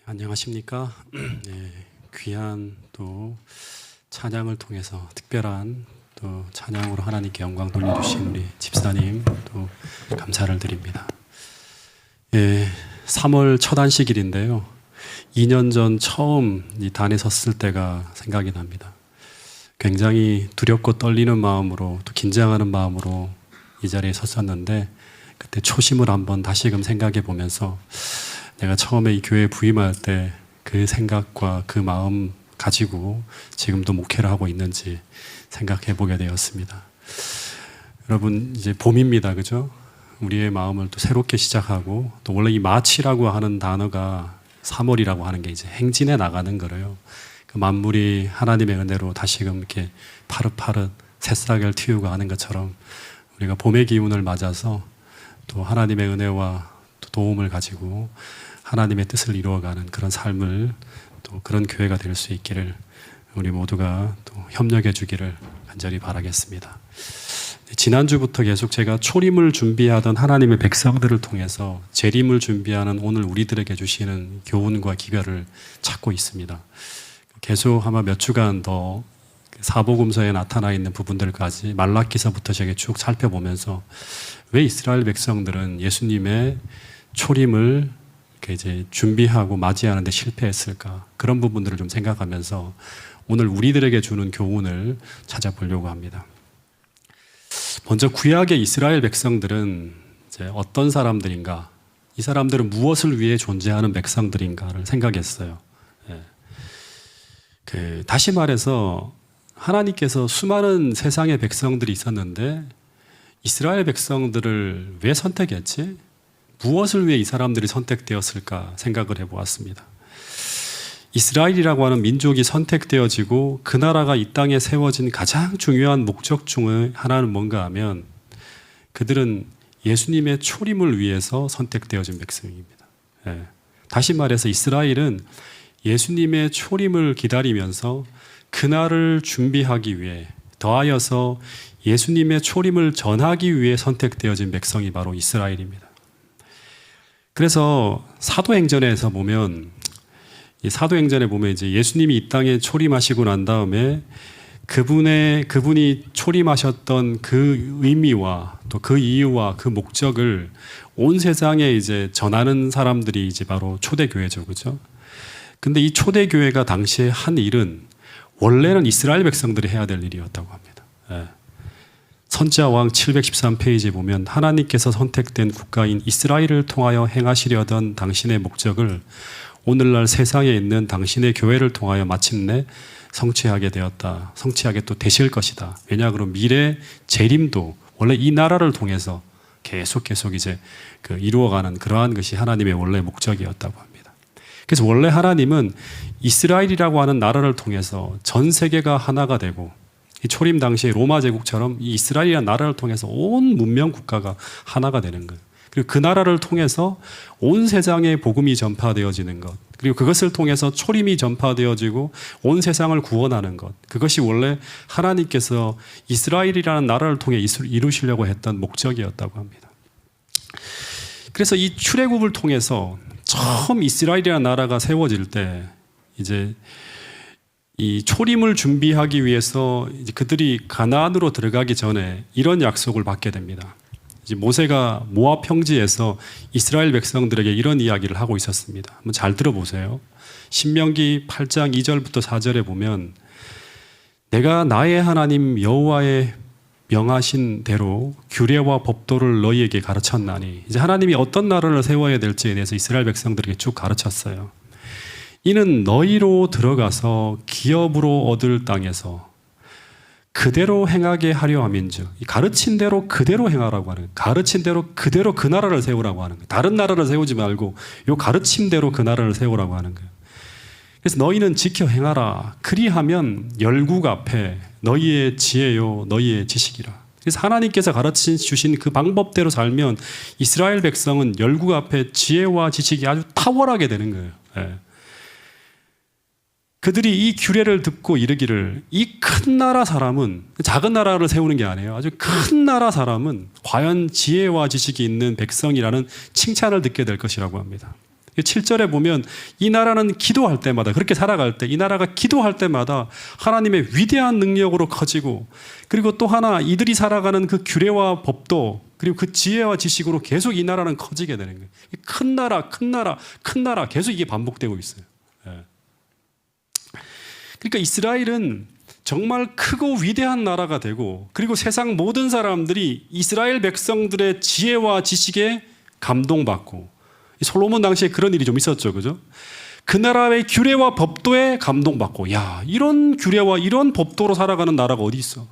안녕하십니까? 네, 귀한 또 찬양을 통해서 특별한 또 찬양으로 하나님께 영광 돌려주신 우리 집사님 또 감사를 드립니다. 3월 첫 안식일인데요. 2년 전 처음 이 단에 섰을 때가 생각이 납니다. 굉장히 두렵고 떨리는 마음으로 또 긴장하는 마음으로 이 자리에 섰었는데 그때 초심을 한번 다시금 생각해 보면서 내가 처음에 이 교회에 부임할 때 그 생각과 그 마음 가지고 지금도 목회를 하고 있는지 생각해 보게 되었습니다. 여러분 이제 봄입니다. 그죠? 우리의 마음을 또 새롭게 시작하고 또 원래 이 마치라고 하는 단어가 3월이라고 하는 게 이제 행진해 나가는 거래요. 그 만물이 하나님의 은혜로 다시금 이렇게 파릇파릇 새싹을 틔우고 하는 것처럼 우리가 봄의 기운을 맞아서 또 하나님의 은혜와 또 도움을 가지고 하나님의 뜻을 이루어가는 그런 삶을 또 그런 교회가 될 수 있기를 우리 모두가 또 협력해 주기를 간절히 바라겠습니다. 지난주부터 계속 제가 초림을 준비하던 하나님의 백성들을 통해서 재림을 준비하는 오늘 우리들에게 주시는 교훈과 기별을 찾고 있습니다. 계속 아마 몇 주간 더 사복음서에 나타나 있는 부분들까지 말라기서부터 제가 쭉 살펴보면서 왜 이스라엘 백성들은 예수님의 초림을 이제 준비하고 맞이하는 데 실패했을까? 그런 부분들을 좀 생각하면서 오늘 우리들에게 주는 교훈을 찾아보려고 합니다. 먼저 구약의 이스라엘 백성들은 이제 어떤 사람들인가? 이 사람들은 무엇을 위해 존재하는 백성들인가를 생각했어요. 다시 말해서 하나님께서 수많은 세상의 백성들이 있었는데 이스라엘 백성들을 왜 선택했지? 무엇을 위해 이 사람들이 선택되었을까 생각을 해보았습니다. 이스라엘이라고 하는 민족이 선택되어지고 그 나라가 이 땅에 세워진 가장 중요한 목적 중에 하나는 뭔가 하면 그들은 예수님의 초림을 위해서 선택되어진 백성입니다. 다시 말해서 이스라엘은 예수님의 초림을 기다리면서 그날을 준비하기 위해 더하여서 예수님의 초림을 전하기 위해 선택되어진 백성이 바로 이스라엘입니다. 그래서 사도행전에서 보면 사도행전에 보면 이제 예수님이 이 땅에 초림하시고 난 다음에 그분이 초림하셨던 그 의미와 또 그 이유와 그 목적을 온 세상에 이제 전하는 사람들이 이제 바로 초대교회죠, 그렇죠? 근데 이 초대교회가 당시에 한 일은 원래는 이스라엘 백성들이 해야 될 일이었다고 합니다. 선지자왕 713페이지에 보면 하나님께서 선택된 국가인 이스라엘을 통하여 행하시려던 당신의 목적을 오늘날 세상에 있는 당신의 교회를 통하여 마침내 성취하게 되었다. 성취하게 또 되실 것이다. 왜냐 그러면 미래 재림도 원래 이 나라를 통해서 계속 이제 이루어가는 그러한 것이 하나님의 원래 목적이었다고 합니다. 그래서 원래 하나님은 이스라엘이라고 하는 나라를 통해서 전 세계가 하나가 되고 이 초림 당시에 로마 제국처럼 이 이스라엘이라는 나라를 통해서 온 문명 국가가 하나가 되는 것. 그리고 그 나라를 통해서 온 세상에 복음이 전파되어지는 것. 그리고 그것을 통해서 초림이 전파되어지고 온 세상을 구원하는 것. 그것이 원래 하나님께서 이스라엘이라는 나라를 통해 이루시려고 했던 목적이었다고 합니다. 그래서 이 출애굽을 통해서 처음 이스라엘이라는 나라가 세워질 때 이제 이 초림을 준비하기 위해서 이제 그들이 가나안으로 들어가기 전에 이런 약속을 받게 됩니다. 이제 모세가 모압 평지에서 이스라엘 백성들에게 이런 이야기를 하고 있었습니다. 한번 잘 들어보세요. 신명기 8장 2절부터 4절에 보면 내가 나의 하나님 여호와의 명하신 대로 규례와 법도를 너희에게 가르쳤나니 이제 하나님이 어떤 나라를 세워야 될지에 대해서 이스라엘 백성들에게 쭉 가르쳤어요. 이는 너희로 들어가서 기업으로 얻을 땅에서 그대로 행하게 하려 함인즉 가르친 대로 그대로 행하라고 하는 거예요. 가르친 대로 그대로 그 나라를 세우라고 하는 거예요. 다른 나라를 세우지 말고 요 가르침대로 그 나라를 세우라고 하는 거예요. 그래서 너희는 지켜 행하라. 그리하면 열국 앞에 너희의 지혜요 너희의 지식이라. 그래서 하나님께서 가르쳐 주신 그 방법대로 살면 이스라엘 백성은 열국 앞에 지혜와 지식이 아주 탁월하게 되는 거예요. 그들이 이 규례를 듣고 이르기를 이 큰 나라 사람은 작은 나라를 세우는 게 아니에요. 아주 큰 나라 사람은 과연 지혜와 지식이 있는 백성이라는 칭찬을 듣게 될 것이라고 합니다. 7절에 보면 이 나라는 기도할 때마다, 그렇게 살아갈 때 이 나라가 기도할 때마다 하나님의 위대한 능력으로 커지고, 그리고 또 하나 이들이 살아가는 그 규례와 법도, 그리고 그 지혜와 지식으로 계속 이 나라는 커지게 되는 거예요. 큰 나라, 큰 나라, 큰 나라, 계속 이게 반복되고 있어요. 그러니까 이스라엘은 정말 크고 위대한 나라가 되고, 그리고 세상 모든 사람들이 이스라엘 백성들의 지혜와 지식에 감동받고, 솔로몬 당시에 그런 일이 좀 있었죠, 그죠? 그 나라의 규례와 법도에 감동받고, 야, 이런 규례와 이런 법도로 살아가는 나라가 어디 있어?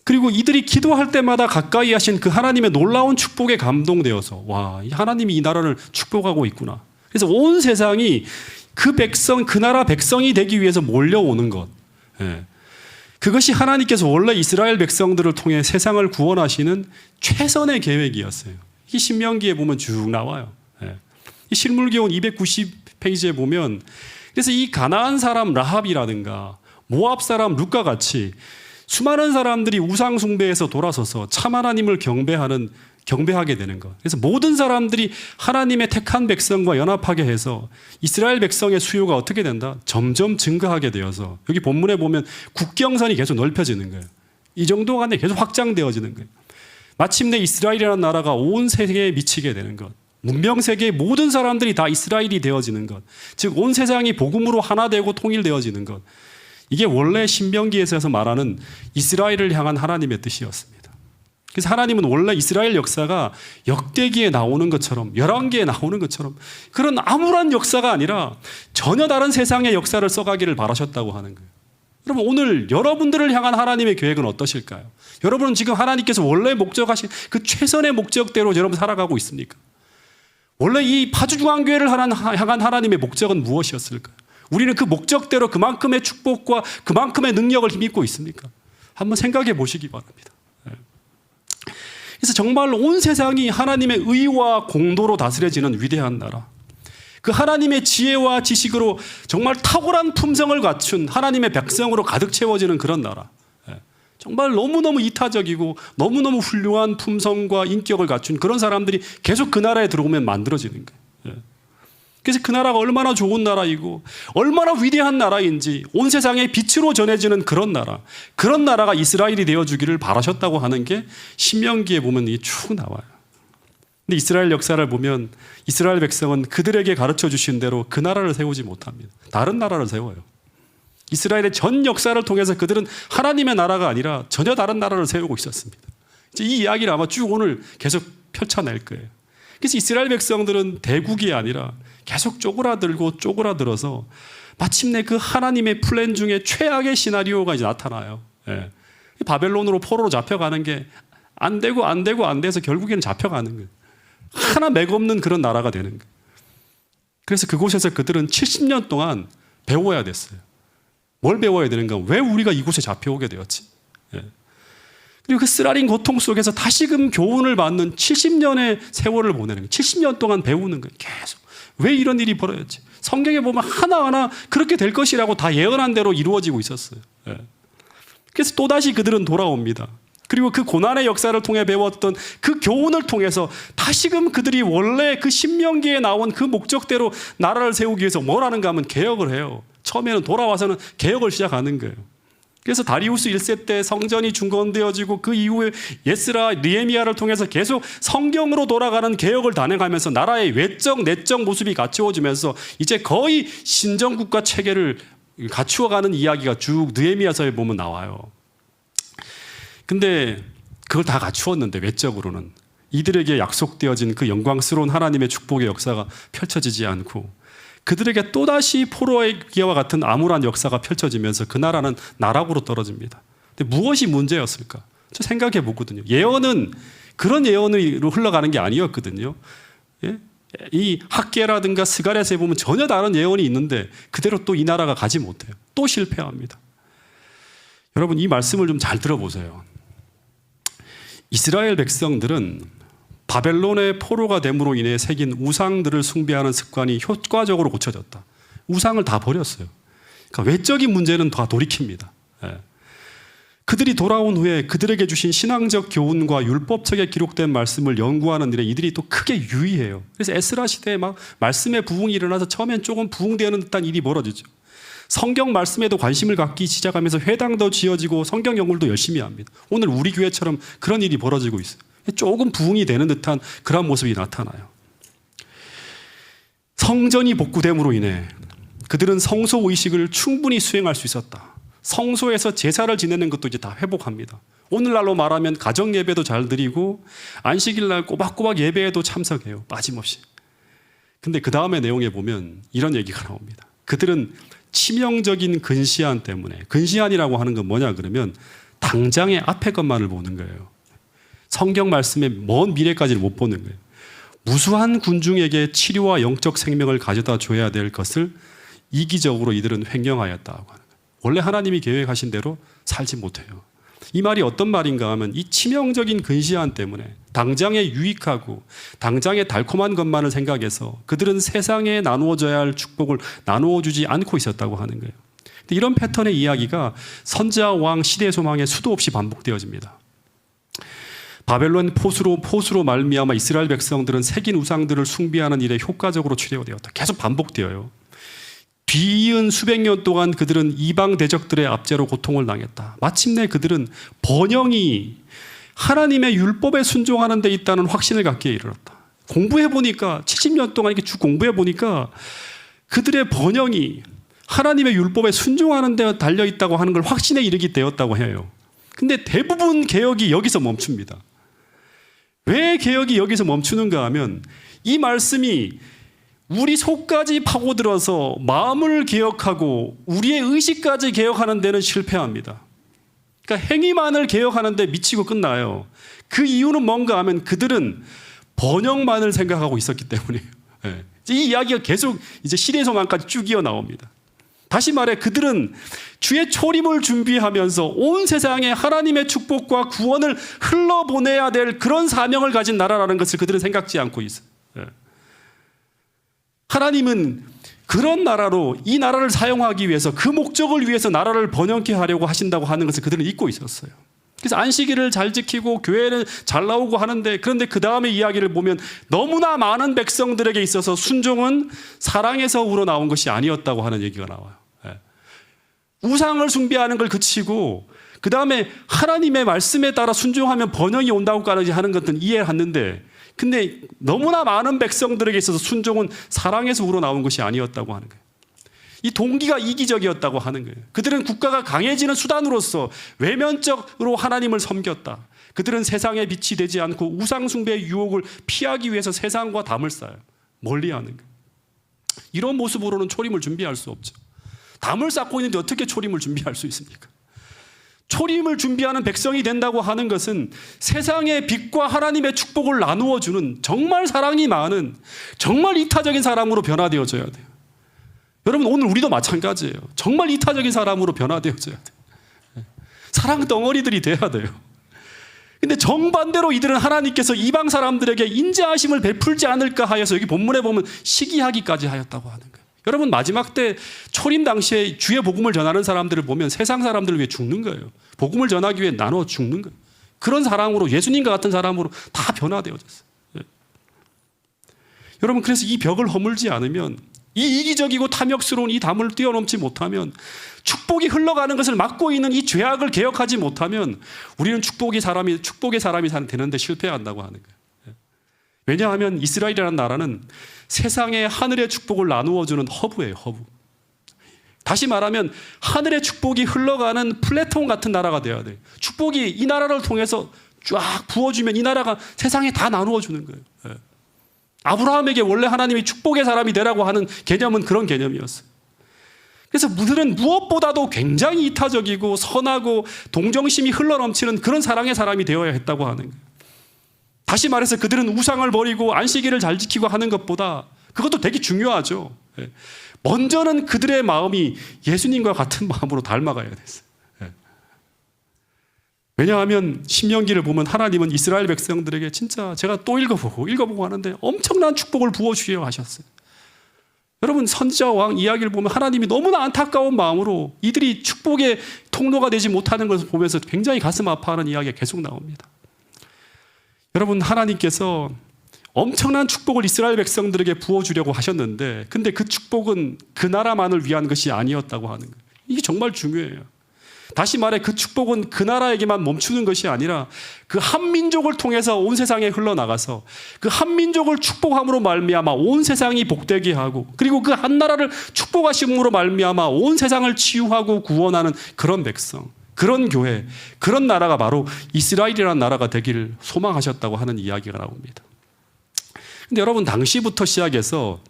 그리고 이들이 기도할 때마다 가까이 하신 그 하나님의 놀라운 축복에 감동되어서, 와, 하나님이 이 나라를 축복하고 있구나. 그래서 온 세상이 그 백성, 그 나라 백성이 되기 위해서 몰려오는 것. 그것이 하나님께서 원래 이스라엘 백성들을 통해 세상을 구원하시는 최선의 계획이었어요. 이 신명기에 보면 쭉 나와요. 이 실물기원 290페이지에 보면, 그래서 이 가나안 사람 라합이라든가 모압 사람 룻과 같이 수많은 사람들이 우상 숭배에서 돌아서서 참 하나님을 경배하게 되는 것. 그래서 모든 사람들이 하나님의 택한 백성과 연합하게 해서 이스라엘 백성의 수요가 어떻게 된다? 점점 증가하게 되어서, 여기 본문에 보면 국경선이 계속 넓혀지는 거예요. 이 정도 안에 계속 확장되어지는 거예요. 마침내 이스라엘이라는 나라가 온 세계에 미치게 되는 것. 문명 세계의 모든 사람들이 다 이스라엘이 되어지는 것. 즉 온 세상이 복음으로 하나 되고 통일되어지는 것. 이게 원래 신명기에서 말하는 이스라엘을 향한 하나님의 뜻이었습니다. 그래서 하나님은 원래 이스라엘 역사가 역대기에 나오는 것처럼, 열왕기에 나오는 것처럼 그런 암울한 역사가 아니라 전혀 다른 세상의 역사를 써가기를 바라셨다고 하는 거예요. 여러분, 오늘 여러분들을 향한 하나님의 계획은 어떠실까요? 여러분은 지금 하나님께서 원래 목적하신 그 최선의 목적대로 여러분 살아가고 있습니까? 원래 이 파주중앙교회를 향한 하나님의 목적은 무엇이었을까요? 우리는 그 목적대로 그만큼의 축복과 그만큼의 능력을 힘입고 있습니까? 한번 생각해 보시기 바랍니다. 그래서 정말 온 세상이 하나님의 의와 공도로 다스려지는 위대한 나라, 그 하나님의 지혜와 지식으로 정말 탁월한 품성을 갖춘 하나님의 백성으로 가득 채워지는 그런 나라, 정말 너무너무 이타적이고 너무너무 훌륭한 품성과 인격을 갖춘 그런 사람들이 계속 그 나라에 들어오면 만들어지는 거예요. 그래서 그 나라가 얼마나 좋은 나라이고 얼마나 위대한 나라인지 온 세상에 빛으로 전해지는 그런 나라, 그런 나라가 이스라엘이 되어주기를 바라셨다고 하는 게 신명기에 보면 이게 쭉 나와요. 근데 이스라엘 역사를 보면 이스라엘 백성은 그들에게 가르쳐 주신 대로 그 나라를 세우지 못합니다. 다른 나라를 세워요. 이스라엘의 전 역사를 통해서 그들은 하나님의 나라가 아니라 전혀 다른 나라를 세우고 있었습니다. 이 이야기를 아마 쭉 오늘 계속 펼쳐낼 거예요. 그래서 이스라엘 백성들은 대국이 아니라 계속 쪼그라들어서 마침내 그 하나님의 플랜 중에 최악의 시나리오가 이제 나타나요. 바벨론으로 포로로 잡혀가는 게 안 돼서 결국에는 잡혀가는 거예요. 하나 맥없는 그런 나라가 되는 거예요. 그래서 그곳에서 그들은 70년 동안 배워야 됐어요. 뭘 배워야 되는가? 왜 우리가 이곳에 잡혀오게 되었지? 그리고 그 쓰라린 고통 속에서 다시금 교훈을 받는 70년의 세월을 보내는 거예요. 70년 동안 배우는 거예요. 계속. 왜 이런 일이 벌어졌지? 성경에 보면 하나하나 그렇게 될 것이라고 다 예언한 대로 이루어지고 있었어요. 그래서 또다시 그들은 돌아옵니다. 그리고 그 고난의 역사를 통해 배웠던 그 교훈을 통해서 다시금 그들이 원래 그 신명기에 나온 그 목적대로 나라를 세우기 위해서 뭘 하는가 하면 개혁을 해요. 처음에는 돌아와서는 개혁을 시작하는 거예요. 그래서 다리우스 1세 때 성전이 중건되어지고 그 이후에 예스라, 느헤미야를 통해서 계속 성경으로 돌아가는 개혁을 단행하면서 나라의 외적, 내적 모습이 갖추어지면서 이제 거의 신정국가 체계를 갖추어가는 이야기가 쭉 느헤미야서에 보면 나와요. 근데 그걸 다 갖추었는데 외적으로는 이들에게 약속되어진 그 영광스러운 하나님의 축복의 역사가 펼쳐지지 않고 그들에게 또다시 포로기와 같은 암울한 역사가 펼쳐지면서 그 나라는 나락으로 떨어집니다. 근데 무엇이 문제였을까? 저 생각해 보거든요. 예언은 그런 예언으로 흘러가는 게 아니었거든요. 이 학계라든가 스가랴서에 보면 전혀 다른 예언이 있는데 그대로 또 이 나라가 가지 못해요. 또 실패합니다. 여러분, 이 말씀을 좀 잘 들어보세요. 이스라엘 백성들은 바벨론의 포로가 됨으로 인해 새긴 우상들을 숭배하는 습관이 효과적으로 고쳐졌다. 우상을 다 버렸어요. 그러니까 외적인 문제는 다 돌이킵니다. 그들이 돌아온 후에 그들에게 주신 신앙적 교훈과 율법책에 기록된 말씀을 연구하는 일에 이들이 또 크게 유의해요. 그래서 에스라 시대에 막 말씀의 부흥이 일어나서 처음엔 조금 부흥되는 듯한 일이 벌어지죠. 성경 말씀에도 관심을 갖기 시작하면서 회당도 지어지고 성경 연구도 열심히 합니다. 오늘 우리 교회처럼 그런 일이 벌어지고 있어요. 조금 부흥이 되는 듯한 그런 모습이 나타나요. 성전이 복구됨으로 인해 그들은 성소 의식을 충분히 수행할 수 있었다. 성소에서 제사를 지내는 것도 이제 다 회복합니다. 오늘날로 말하면 가정 예배도 잘 드리고 안식일날 꼬박꼬박 예배에도 참석해요. 빠짐없이. 근데 그 다음에 내용에 보면 이런 얘기가 나옵니다. 그들은 치명적인 근시안 때문에, 근시안이라고 하는 건 뭐냐 그러면 당장의 앞의 것만을 보는 거예요. 성경 말씀의 먼 미래까지를 못 보는 거예요. 무수한 군중에게 치료와 영적 생명을 가져다 줘야 될 것을 이기적으로 이들은 횡령하였다고 하는 거예요. 원래 하나님이 계획하신 대로 살지 못해요. 이 말이 어떤 말인가 하면 이 치명적인 근시안 때문에 당장에 유익하고 당장에 달콤한 것만을 생각해서 그들은 세상에 나누어져야 할 축복을 나누어 주지 않고 있었다고 하는 거예요. 근데 이런 패턴의 이야기가 선지자 왕 시대 소망에 수도 없이 반복되어집니다. 바벨론 포수로 말미암아 이스라엘 백성들은 새긴 우상들을 숭배하는 일에 효과적으로 취재되었다. 계속 반복되어요. 뒤이은 수백 년 동안 그들은 이방 대적들의 압제로 고통을 당했다. 마침내 그들은 번영이 하나님의 율법에 순종하는 데 있다는 확신을 갖기에 이르렀다. 공부해보니까 70년 동안 이렇게 쭉 공부해보니까 그들의 번영이 하나님의 율법에 순종하는 데 달려있다고 하는 걸 확신에 이르게 되었다고 해요. 근데 대부분 개혁이 여기서 멈춥니다. 왜 개혁이 여기서 멈추는가 하면 이 말씀이 우리 속까지 파고들어서 마음을 개혁하고 우리의 의식까지 개혁하는 데는 실패합니다. 그러니까 행위만을 개혁하는 데 미치고 끝나요. 그 이유는 뭔가 하면 그들은 번영만을 생각하고 있었기 때문이에요. 네. 이 이야기가 계속 이제 시대소망까지 쭉 이어 나옵니다. 다시 말해 그들은 주의 초림을 준비하면서 온 세상에 하나님의 축복과 구원을 흘러보내야 될 그런 사명을 가진 나라라는 것을 그들은 생각지 않고 있어요. 네. 하나님은 그런 나라로 이 나라를 사용하기 위해서 그 목적을 위해서 나라를 번영케 하려고 하신다고 하는 것을 그들은 잊고 있었어요. 그래서 안식일을 잘 지키고 교회를 잘 나오고 하는데 그런데 그 다음에 이야기를 보면 너무나 많은 백성들에게 있어서 순종은 사랑에서 우러나온 것이 아니었다고 하는 얘기가 나와요. 우상을 숭배하는 걸 그치고 그 다음에 하나님의 말씀에 따라 순종하면 번영이 온다고까지 하는 것들은 이해했는데 근데 너무나 많은 백성들에게 있어서 순종은 사랑에서 우러나온 것이 아니었다고 하는 거예요. 이 동기가 이기적이었다고 하는 거예요. 그들은 국가가 강해지는 수단으로서 외면적으로 하나님을 섬겼다. 그들은 세상에 빛이 되지 않고 우상 숭배의 유혹을 피하기 위해서 세상과 담을 쌓아요. 멀리하는 거예요. 이런 모습으로는 초림을 준비할 수 없죠. 담을 쌓고 있는데 어떻게 초림을 준비할 수 있습니까? 초림을 준비하는 백성이 된다고 하는 것은 세상의 빛과 하나님의 축복을 나누어 주는 정말 사랑이 많은 정말 이타적인 사람으로 변화되어져야 돼요. 여러분 오늘 우리도 마찬가지예요. 정말 이타적인 사람으로 변화되어져야 돼요. 사랑 덩어리들이 돼야 돼요. 근데 정반대로 이들은 하나님께서 이방 사람들에게 인자하심을 베풀지 않을까 하여서 여기 본문에 보면 시기하기까지 하였다고 하는 거예요. 여러분 마지막 때 초림 당시에 주의 복음을 전하는 사람들을 보면 세상 사람들을 위해 죽는 거예요. 복음을 전하기 위해 나눠 죽는 거예요. 그런 사람으로 예수님과 같은 사람으로 다 변화되어졌어요. 예. 여러분 그래서 이 벽을 허물지 않으면 이 이기적이고 탐욕스러운 이 담을 뛰어넘지 못하면 축복이 흘러가는 것을 막고 있는 이 죄악을 개혁하지 못하면 우리는 축복의 사람이 되는데 실패한다고 하는 거예요. 예. 왜냐하면 이스라엘이라는 나라는 세상에 하늘의 축복을 나누어 주는 허브예요. 허브. 다시 말하면 하늘의 축복이 흘러가는 플랫폼 같은 나라가 되어야 돼요. 축복이 이 나라를 통해서 쫙 부어주면 이 나라가 세상에 다 나누어 주는 거예요. 예. 아브라함에게 원래 하나님이 축복의 사람이 되라고 하는 개념은 그런 개념이었어요. 그래서 그들은 무엇보다도 굉장히 이타적이고 선하고 동정심이 흘러넘치는 그런 사랑의 사람이 되어야 했다고 하는 거예요. 다시 말해서 그들은 우상을 버리고 안식일을 잘 지키고 하는 것보다 그것도 되게 중요하죠. 먼저는 그들의 마음이 예수님과 같은 마음으로 닮아가야 됐어요. 왜냐하면 신명기를 보면 하나님은 이스라엘 백성들에게 진짜 제가 또 읽어보고 하는데 엄청난 축복을 부어주려 하셨어요. 여러분 선지자 왕 이야기를 보면 하나님이 너무나 안타까운 마음으로 이들이 축복의 통로가 되지 못하는 것을 보면서 굉장히 가슴 아파하는 이야기가 계속 나옵니다. 여러분, 하나님께서 엄청난 축복을 이스라엘 백성들에게 부어주려고 하셨는데, 근데 그 축복은 그 나라만을 위한 것이 아니었다고 하는 거예요. 이게 정말 중요해요. 다시 말해, 그 축복은 그 나라에게만 멈추는 것이 아니라 그 한 민족을 통해서 온 세상에 흘러나가서 그 한 민족을 축복함으로 말미암아 온 세상이 복되게 하고, 그리고 그 한 나라를 축복하심으로 말미암아 온 세상을 치유하고 구원하는 그런 백성, 그런 교회, 그런 나라가 바로 이스라엘이라는 나라가 되기를 소망하셨다고 하는 이야기가 나옵니다. 근데 여러분, 당시부터 시작해서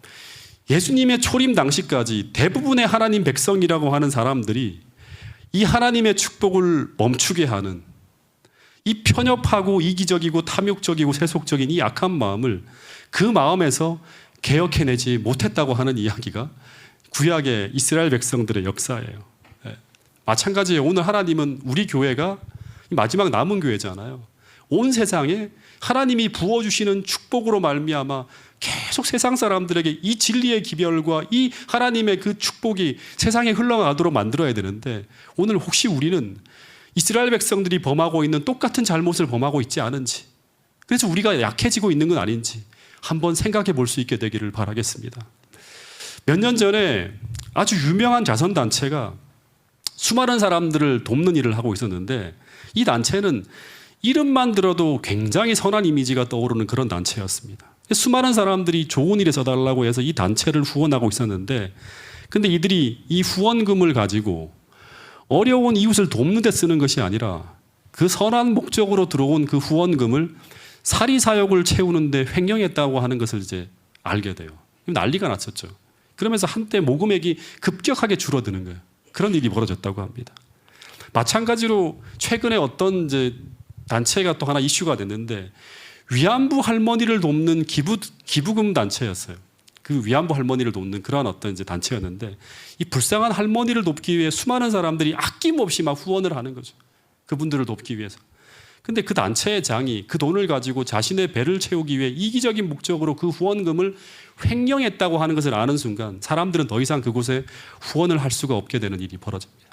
예수님의 초림 당시까지 대부분의 하나님 백성이라고 하는 사람들이 이 하나님의 축복을 멈추게 하는 이 편협하고 이기적이고 탐욕적이고 세속적인 이 악한 마음을 그 마음에서 개혁해내지 못했다고 하는 이야기가 구약의 이스라엘 백성들의 역사예요. 마찬가지예요. 오늘 하나님은 우리 교회가 마지막 남은 교회잖아요. 온 세상에 하나님이 부어주시는 축복으로 말미암아 계속 세상 사람들에게 이 진리의 기별과 이 하나님의 그 축복이 세상에 흘러가도록 만들어야 되는데, 오늘 혹시 우리는 이스라엘 백성들이 범하고 있는 똑같은 잘못을 범하고 있지 않은지, 그래서 우리가 약해지고 있는 건 아닌지 한번 생각해 볼 수 있게 되기를 바라겠습니다. 몇 년 전에 아주 유명한 자선단체가 수많은 사람들을 돕는 일을 하고 있었는데, 이 단체는 이름만 들어도 굉장히 선한 이미지가 떠오르는 그런 단체였습니다. 수많은 사람들이 좋은 일에 써달라고 해서 이 단체를 후원하고 있었는데, 근데 이들이 이 후원금을 가지고 어려운 이웃을 돕는 데 쓰는 것이 아니라 그 선한 목적으로 들어온 그 후원금을 사리사욕을 채우는데 횡령했다고 하는 것을 이제 알게 돼요. 난리가 났었죠. 그러면서 한때 모금액이 급격하게 줄어드는 거예요. 그런 일이 벌어졌다고 합니다. 마찬가지로 최근에 어떤 이제 단체가 또 하나 이슈가 됐는데, 위안부 할머니를 돕는 기부금 단체였어요. 그 위안부 할머니를 돕는 그러한 어떤 이제 단체였는데, 이 불쌍한 할머니를 돕기 위해 수많은 사람들이 아낌없이 막 후원을 하는 거죠. 그분들을 돕기 위해서. 근데 그 단체의 장이 그 돈을 가지고 자신의 배를 채우기 위해 이기적인 목적으로 그 후원금을 횡령했다고 하는 것을 아는 순간 사람들은 더 이상 그곳에 후원을 할 수가 없게 되는 일이 벌어집니다.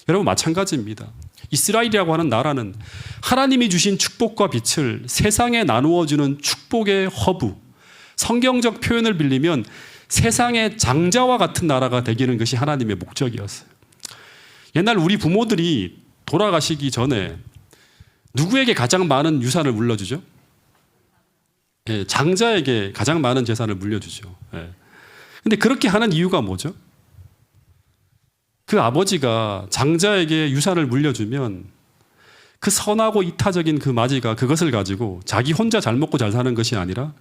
여러분, 마찬가지입니다. 이스라엘이라고 하는 나라는 하나님이 주신 축복과 빛을 세상에 나누어주는 축복의 허브, 성경적 표현을 빌리면 세상의 장자와 같은 나라가 되기는 것이 하나님의 목적이었어요. 옛날 우리 부모들이 돌아가시기 전에 누구에게 가장 많은 유산을 물려주죠? 장자에게 가장 많은 재산을 물려주죠. 근데 그렇게 하는 이유가 뭐죠? 그 아버지가 장자에게 유산을 물려주면 그 선하고 이타적인 그 맞이가 그것을 가지고 자기 혼자 잘 먹고 잘 사는 것이 아니라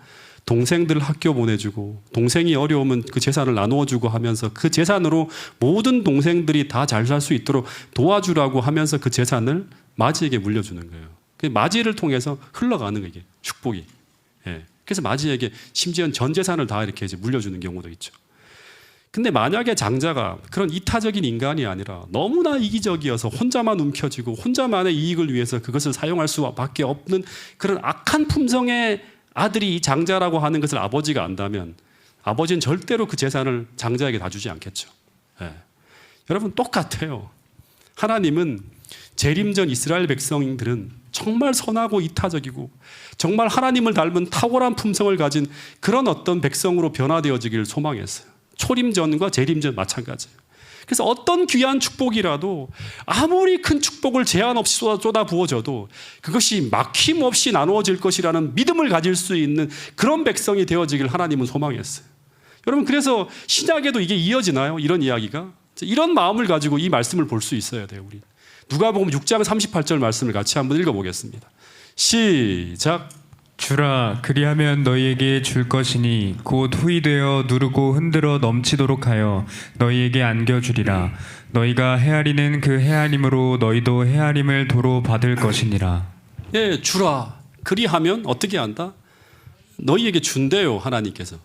동생들 학교 보내주고, 동생이 어려우면 그 재산을 나누어주고 하면서 그 재산으로 모든 동생들이 다 잘 살 수 있도록 도와주라고 하면서 그 재산을 맞이에게 물려주는 거예요. 그 맞이를 통해서 흘러가는 거예요, 이게 축복이. 그래서 맞이에게 심지어 전 재산을 다 이렇게 이제 물려주는 경우도 있죠. 근데 만약에 장자가 그런 이타적인 인간이 아니라 너무나 이기적이어서 혼자만 움켜쥐고 혼자만의 이익을 위해서 그것을 사용할 수밖에 없는 그런 악한 품성의 아들이 장자라고 하는 것을 아버지가 안다면 아버지는 절대로 그 재산을 장자에게 다 주지 않겠죠. 여러분, 똑같아요. 하나님은 재림전 이스라엘 백성들은 정말 선하고 이타적이고 정말 하나님을 닮은 탁월한 품성을 가진 그런 어떤 백성으로 변화되어지기를 소망했어요. 초림전과 재림전 마찬가지예요. 그래서 어떤 귀한 축복이라도 아무리 큰 축복을 제한 없이 쏟아 부어져도 그것이 막힘없이 나누어질 것이라는 믿음을 가질 수 있는 그런 백성이 되어지길 하나님은 소망했어요. 여러분, 그래서 신약에도 이게 이어지나요? 이런 이야기가? 이런 마음을 가지고 이 말씀을 볼 수 있어야 돼요. 우리 누가복음 6장 38절 말씀을 같이 한번 읽어보겠습니다. 시작. 주라, 그리하면 너희에게 줄 것이니 곧 후이되어 누르고 흔들어 넘치도록 하여 너희에게 안겨주리라. 너희가 헤아리는 그 헤아림으로 너희도 헤아림을 도로 받을 것이니라. 주라. 그리하면 어떻게 한다? 너희에게 준대요, 하나님께서.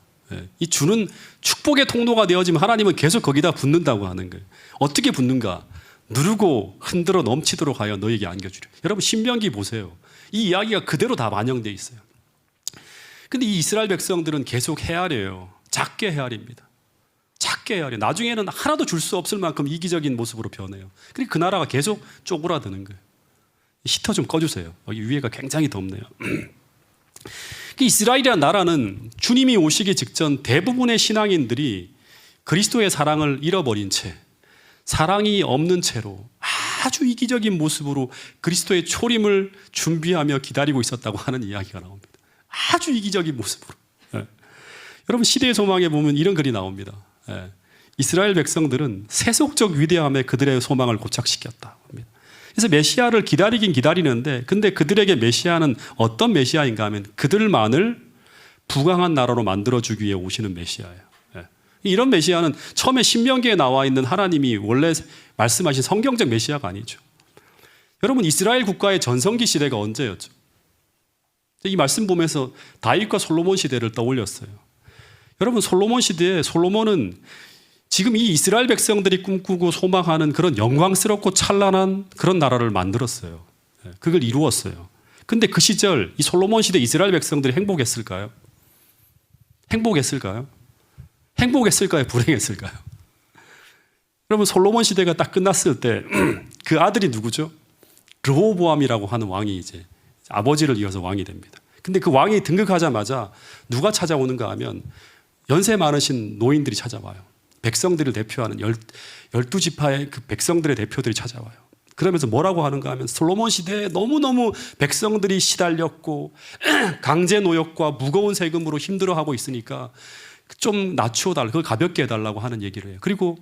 이 주는 축복의 통로가 되어지면 하나님은 계속 거기다 붓는다고 하는 거예요. 어떻게 붓는가? 누르고 흔들어 넘치도록 하여 너희에게 안겨주려. 여러분, 신명기 보세요. 이 이야기가 그대로 다 반영되어 있어요. 근데 이 이스라엘 백성들은 계속 헤아려요. 작게 헤아립니다. 작게 헤아려. 나중에는 하나도 줄 수 없을 만큼 이기적인 모습으로 변해요. 그리고 그 나라가 계속 쪼그라드는 거예요. 히터 좀 꺼주세요. 여기 위에가 굉장히 덥네요. 이스라엘이라는 나라는 주님이 오시기 직전 대부분의 신앙인들이 그리스도의 사랑을 잃어버린 채, 사랑이 없는 채로 아주 이기적인 모습으로 그리스도의 초림을 준비하며 기다리고 있었다고 하는 이야기가 나옵니다. 아주 이기적인 모습으로. 예. 여러분, 시대의 소망에 보면 이런 글이 나옵니다. 예. 이스라엘 백성들은 세속적 위대함에 그들의 소망을 고착시켰다 합니다. 그래서 메시아를 기다리긴 기다리는데, 근데 그들에게 메시아는 어떤 메시아인가 하면 그들만을 부강한 나라로 만들어주기 위해 오시는 메시아예요. 예. 이런 메시아는 처음에 신명기에 나와 있는 하나님이 원래 말씀하신 성경적 메시아가 아니죠. 여러분, 이스라엘 국가의 전성기 시대가 언제였죠? 이 말씀 보면서 다윗과 솔로몬 시대를 떠올렸어요. 여러분, 솔로몬 시대에 솔로몬은 지금 이 이스라엘 백성들이 꿈꾸고 소망하는 그런 영광스럽고 찬란한 그런 나라를 만들었어요. 그걸 이루었어요. 근데 그 시절 이 솔로몬 시대 이스라엘 백성들이 행복했을까요? 행복했을까요? 행복했을까요? 불행했을까요? 여러분, 솔로몬 시대가 딱 끝났을 때 그 아들이 누구죠? 르호보암이라고 하는 왕이 이제 아버지를 이어서 왕이 됩니다. 근데 그 왕이 등극하자마자 누가 찾아오는가 하면 연세 많으신 노인들이 찾아와요. 백성들을 대표하는 12지파의 그 백성들의 대표들이 찾아와요. 그러면서 뭐라고 하는가 하면 솔로몬 시대에 너무너무 백성들이 시달렸고 강제 노역과 무거운 세금으로 힘들어하고 있으니까 좀 낮추어달라, 그걸 가볍게 해달라고 하는 얘기를 해요. 그리고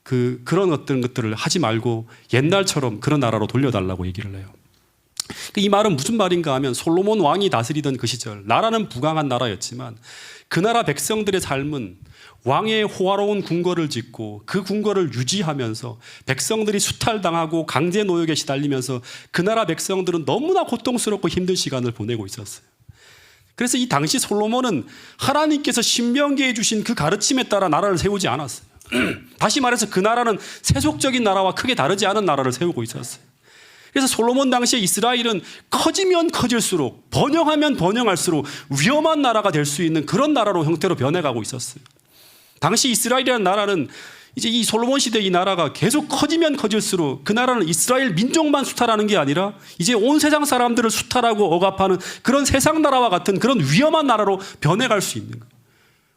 그런 어떤 것들을 하지 말고 옛날처럼 그런 나라로 돌려달라고 얘기를 해요. 이 말은 무슨 말인가 하면 솔로몬 왕이 다스리던 그 시절 나라는 부강한 나라였지만 그 나라 백성들의 삶은 왕의 호화로운 궁궐을 짓고 그 궁궐을 유지하면서 백성들이 수탈당하고 강제 노역에 시달리면서 그 나라 백성들은 너무나 고통스럽고 힘든 시간을 보내고 있었어요. 그래서 이 당시 솔로몬은 하나님께서 신명기에 주신 그 가르침에 따라 나라를 세우지 않았어요. 다시 말해서 그 나라는 세속적인 나라와 크게 다르지 않은 나라를 세우고 있었어요. 그래서 솔로몬 당시에 이스라엘은 커지면 커질수록, 번영하면 번영할수록 위험한 나라가 될 수 있는 그런 나라로 형태로 변해가고 있었어요. 당시 이스라엘이라는 나라는 이제 이 솔로몬 시대 이 나라가 계속 커지면 커질수록 그 나라는 이스라엘 민족만 수탈하는 게 아니라 이제 온 세상 사람들을 수탈하고 억압하는 그런 세상 나라와 같은 그런 위험한 나라로 변해갈 수 있는 거예요.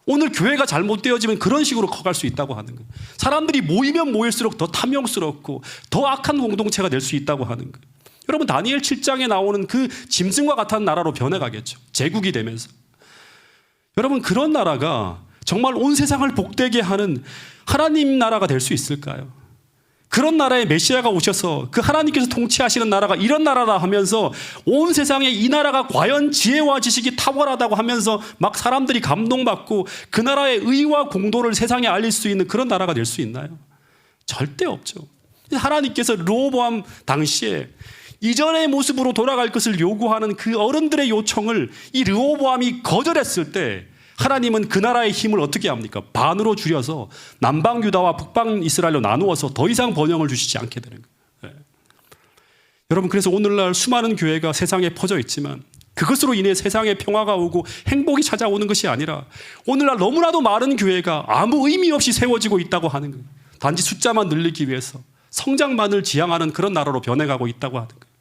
오늘 교회가 잘못되어지면 그런 식으로 커갈 수 있다고 하는 거예요. 사람들이 모이면 모일수록 더 탐욕스럽고 더 악한 공동체가 될 수 있다고 하는 거예요. 여러분, 다니엘 7장에 나오는 그 짐승과 같은 나라로 변해가겠죠. 제국이 되면서. 여러분, 그런 나라가 정말 온 세상을 복되게 하는 하나님 나라가 될 수 있을까요? 그런 나라에 메시아가 오셔서 그 하나님께서 통치하시는 나라가 이런 나라라 하면서 온 세상에 이 나라가 과연 지혜와 지식이 탁월하다고 하면서 막 사람들이 감동받고 그 나라의 의와 공도를 세상에 알릴 수 있는 그런 나라가 될 수 있나요? 절대 없죠. 하나님께서 르호보암 당시에 이전의 모습으로 돌아갈 것을 요구하는 그 어른들의 요청을 이 르호보암이 거절했을 때 하나님은 그 나라의 힘을 어떻게 합니까? 반으로 줄여서 남방 유다와 북방 이스라엘로 나누어서 더 이상 번영을 주시지 않게 되는 거예요. 네. 여러분, 그래서 오늘날 수많은 교회가 세상에 퍼져 있지만 그것으로 인해 세상에 평화가 오고 행복이 찾아오는 것이 아니라 오늘날 너무나도 많은 교회가 아무 의미 없이 세워지고 있다고 하는 거예요. 단지 숫자만 늘리기 위해서 성장만을 지향하는 그런 나라로 변해가고 있다고 하는 거예요.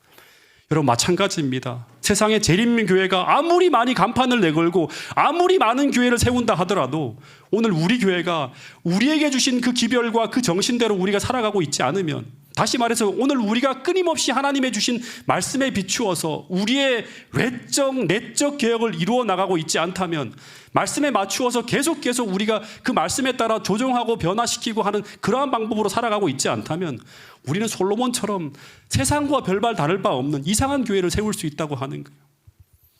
여러분, 마찬가지입니다. 세상의 재림교회가 아무리 많이 간판을 내걸고 아무리 많은 교회를 세운다 하더라도 오늘 우리 교회가 우리에게 주신 그 기별과 그 정신대로 우리가 살아가고 있지 않으면, 다시 말해서 오늘 우리가 끊임없이 하나님의 주신 말씀에 비추어서 우리의 외적 내적 개혁을 이루어 나가고 있지 않다면, 말씀에 맞추어서 계속 우리가 그 말씀에 따라 조정하고 변화시키고 하는 그러한 방법으로 살아가고 있지 않다면 우리는 솔로몬처럼 세상과 별반 다를 바 없는 이상한 교회를 세울 수 있다고 하는 거예요.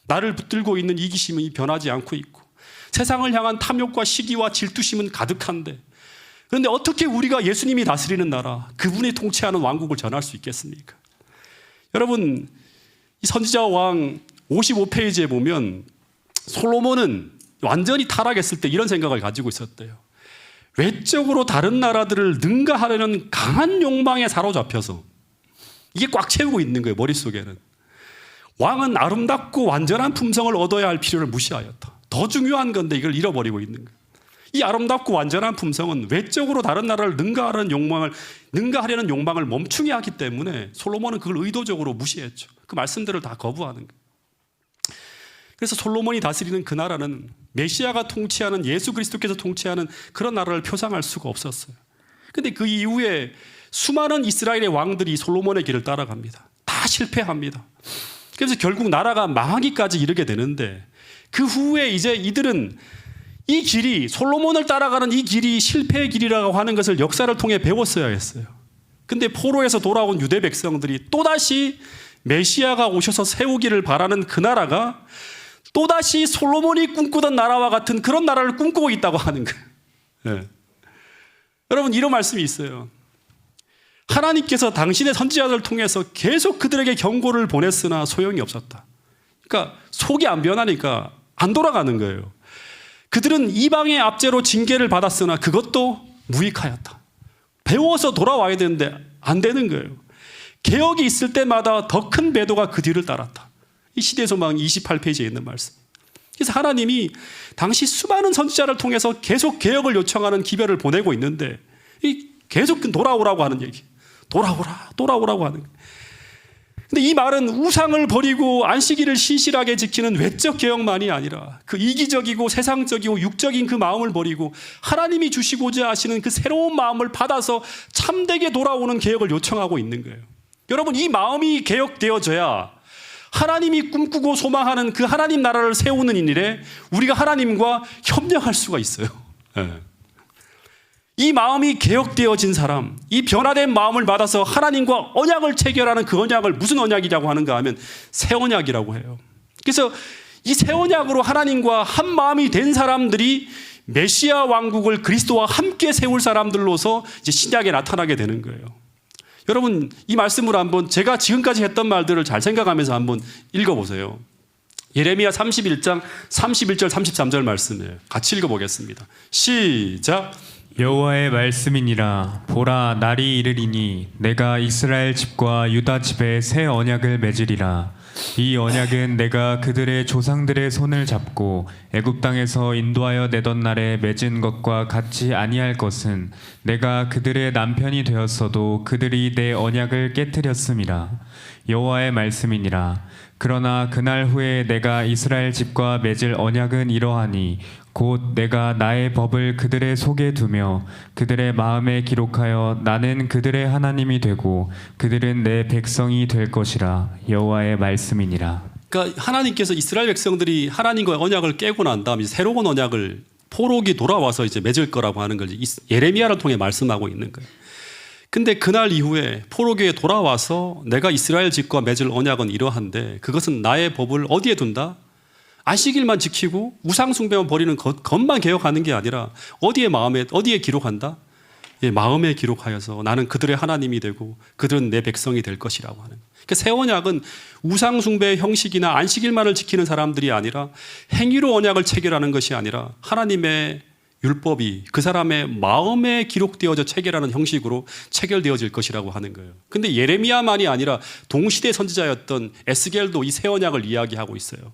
나를 붙들고 있는 이기심이 변하지 않고 있고 세상을 향한 탐욕과 시기와 질투심은 가득한데, 그런데 어떻게 우리가 예수님이 다스리는 나라, 그분이 통치하는 왕국을 전할 수 있겠습니까? 여러분, 이 선지자 왕 55페이지에 보면 솔로몬은 완전히 타락했을 때 이런 생각을 가지고 있었대요. 외적으로 다른 나라들을 능가하려는 강한 욕망에 사로잡혀서 이게 꽉 채우고 있는 거예요, 머릿속에는. 왕은 아름답고 완전한 품성을 얻어야 할 필요를 무시하였다. 더 중요한 건데 이걸 잃어버리고 있는 거예요. 이 아름답고 완전한 품성은 외적으로 다른 나라를 능가하려는 욕망을 멈추게 하기 때문에 솔로몬은 그걸 의도적으로 무시했죠. 그 말씀들을 다 거부하는 거예요. 그래서 솔로몬이 다스리는 그 나라는 메시아가 통치하는, 예수 그리스도께서 통치하는 그런 나라를 표상할 수가 없었어요. 근데 그 이후에 수많은 이스라엘의 왕들이 솔로몬의 길을 따라갑니다. 다 실패합니다. 그래서 결국 나라가 망하기까지 이르게 되는데, 그 후에 이제 이들은 이 길이, 솔로몬을 따라가는 이 길이 실패의 길이라고 하는 것을 역사를 통해 배웠어야 했어요. 근데 포로에서 돌아온 유대 백성들이 또다시 메시아가 오셔서 세우기를 바라는 그 나라가 또다시 솔로몬이 꿈꾸던 나라와 같은 그런 나라를 꿈꾸고 있다고 하는 거예요. 네. 여러분, 이런 말씀이 있어요. 하나님께서 당신의 선지자들을 통해서 계속 그들에게 경고를 보냈으나 소용이 없었다. 그러니까 속이 안 변하니까 안 돌아가는 거예요. 그들은 이방의 압제로 징계를 받았으나 그것도 무익하였다. 배워서 돌아와야 되는데 안 되는 거예요. 개혁이 있을 때마다 더 큰 배도가 그 뒤를 따랐다. 이 시대소망 28페이지에 있는 말씀. 그래서 하나님이 당시 수많은 선지자를 통해서 계속 개혁을 요청하는 기별을 보내고 있는데 계속 돌아오라고 하는 얘기. 돌아오라고 하는 거예요. 근데 이 말은 우상을 버리고 안식일을 신실하게 지키는 외적 개혁만이 아니라 그 이기적이고 세상적이고 육적인 그 마음을 버리고 하나님이 주시고자 하시는 그 새로운 마음을 받아서 참되게 돌아오는 개혁을 요청하고 있는 거예요. 여러분, 이 마음이 개혁되어져야 하나님이 꿈꾸고 소망하는 그 하나님 나라를 세우는 일에 우리가 하나님과 협력할 수가 있어요. 네. 이 마음이 개혁되어진 사람, 이 변화된 마음을 받아서 하나님과 언약을 체결하는 그 언약을 무슨 언약이라고 하는가 하면 새 언약이라고 해요. 그래서 이 새 언약으로 하나님과 한 마음이 된 사람들이 메시아 왕국을 그리스도와 함께 세울 사람들로서 이제 신약에 나타나게 되는 거예요. 여러분, 이 말씀으로 한번 제가 지금까지 했던 말들을 잘 생각하면서 한번 읽어보세요. 예레미야 31장 31절 33절 말씀이에요. 같이 읽어보겠습니다. 시작. 여호와의 말씀이니라. 보라, 날이 이르리니 내가 이스라엘 집과 유다 집에 새 언약을 맺으리라. 이 언약은 내가 그들의 조상들의 손을 잡고 애굽 땅에서 인도하여 내던 날에 맺은 것과 같이 아니할 것은 내가 그들의 남편이 되었어도 그들이 내 언약을 깨뜨렸음이라. 여호와의 말씀이니라. 그러나 그날 후에 내가 이스라엘 집과 맺을 언약은 이러하니 곧 내가 나의 법을 그들의 속에 두며 그들의 마음에 기록하여 나는 그들의 하나님이 되고 그들은 내 백성이 될 것이라. 여호와의 말씀이니라. 그러니까 하나님께서 이스라엘 백성들이 하나님과의 언약을 깨고 난 다음에 새로운 언약을 포로기 돌아와서 이제 맺을 거라고 하는 걸 예레미야를 통해 말씀하고 있는 거예요. 근데 그날 이후에 포로기에 돌아와서 내가 이스라엘 집과 맺을 언약은 이러한데 그것은 나의 법을 어디에 둔다? 안식일만 지키고 우상숭배만 버리는 것만 개혁하는 게 아니라 어디에 기록한다? 예, 마음에 기록하여서 나는 그들의 하나님이 되고 그들은 내 백성이 될 것이라고 하는. 그러니까 새 언약은 우상숭배의 형식이나 안식일만을 지키는 사람들이 아니라 행위로 언약을 체결하는 것이 아니라 하나님의 율법이 그 사람의 마음에 기록되어져 체결하는 형식으로 체결되어질 것이라고 하는 거예요. 근데 예레미야만이 아니라 동시대 선지자였던 에스겔도 이 새 언약을 이야기하고 있어요.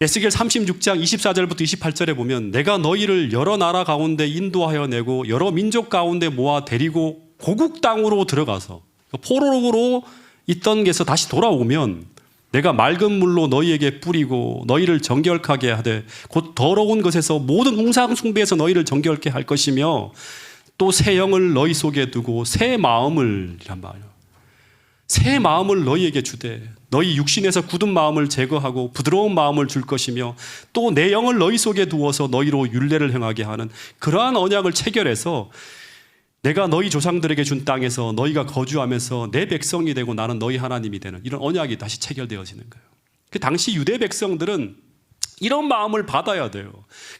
에스겔 36장 24절부터 28절에 보면 내가 너희를 여러 나라 가운데 인도하여 내고 여러 민족 가운데 모아 데리고 고국 땅으로 들어가서 포로로 있던 데서 다시 돌아오면 내가 맑은 물로 너희에게 뿌리고 너희를 정결하게 하되 곧 더러운 것에서 모든 우상 숭배에서 너희를 정결케 할 것이며 또 새 영을 너희 속에 두고 새 마음을 이란 말이에요. 새 마음을 너희에게 주되 너희 육신에서 굳은 마음을 제거하고 부드러운 마음을 줄 것이며 또 내 영을 너희 속에 두어서 너희로 율례를 행하게 하는 그러한 언약을 체결해서 내가 너희 조상들에게 준 땅에서 너희가 거주하면서 내 백성이 되고 나는 너희 하나님이 되는 이런 언약이 다시 체결되어지는 거예요. 그 당시 유대 백성들은 이런 마음을 받아야 돼요.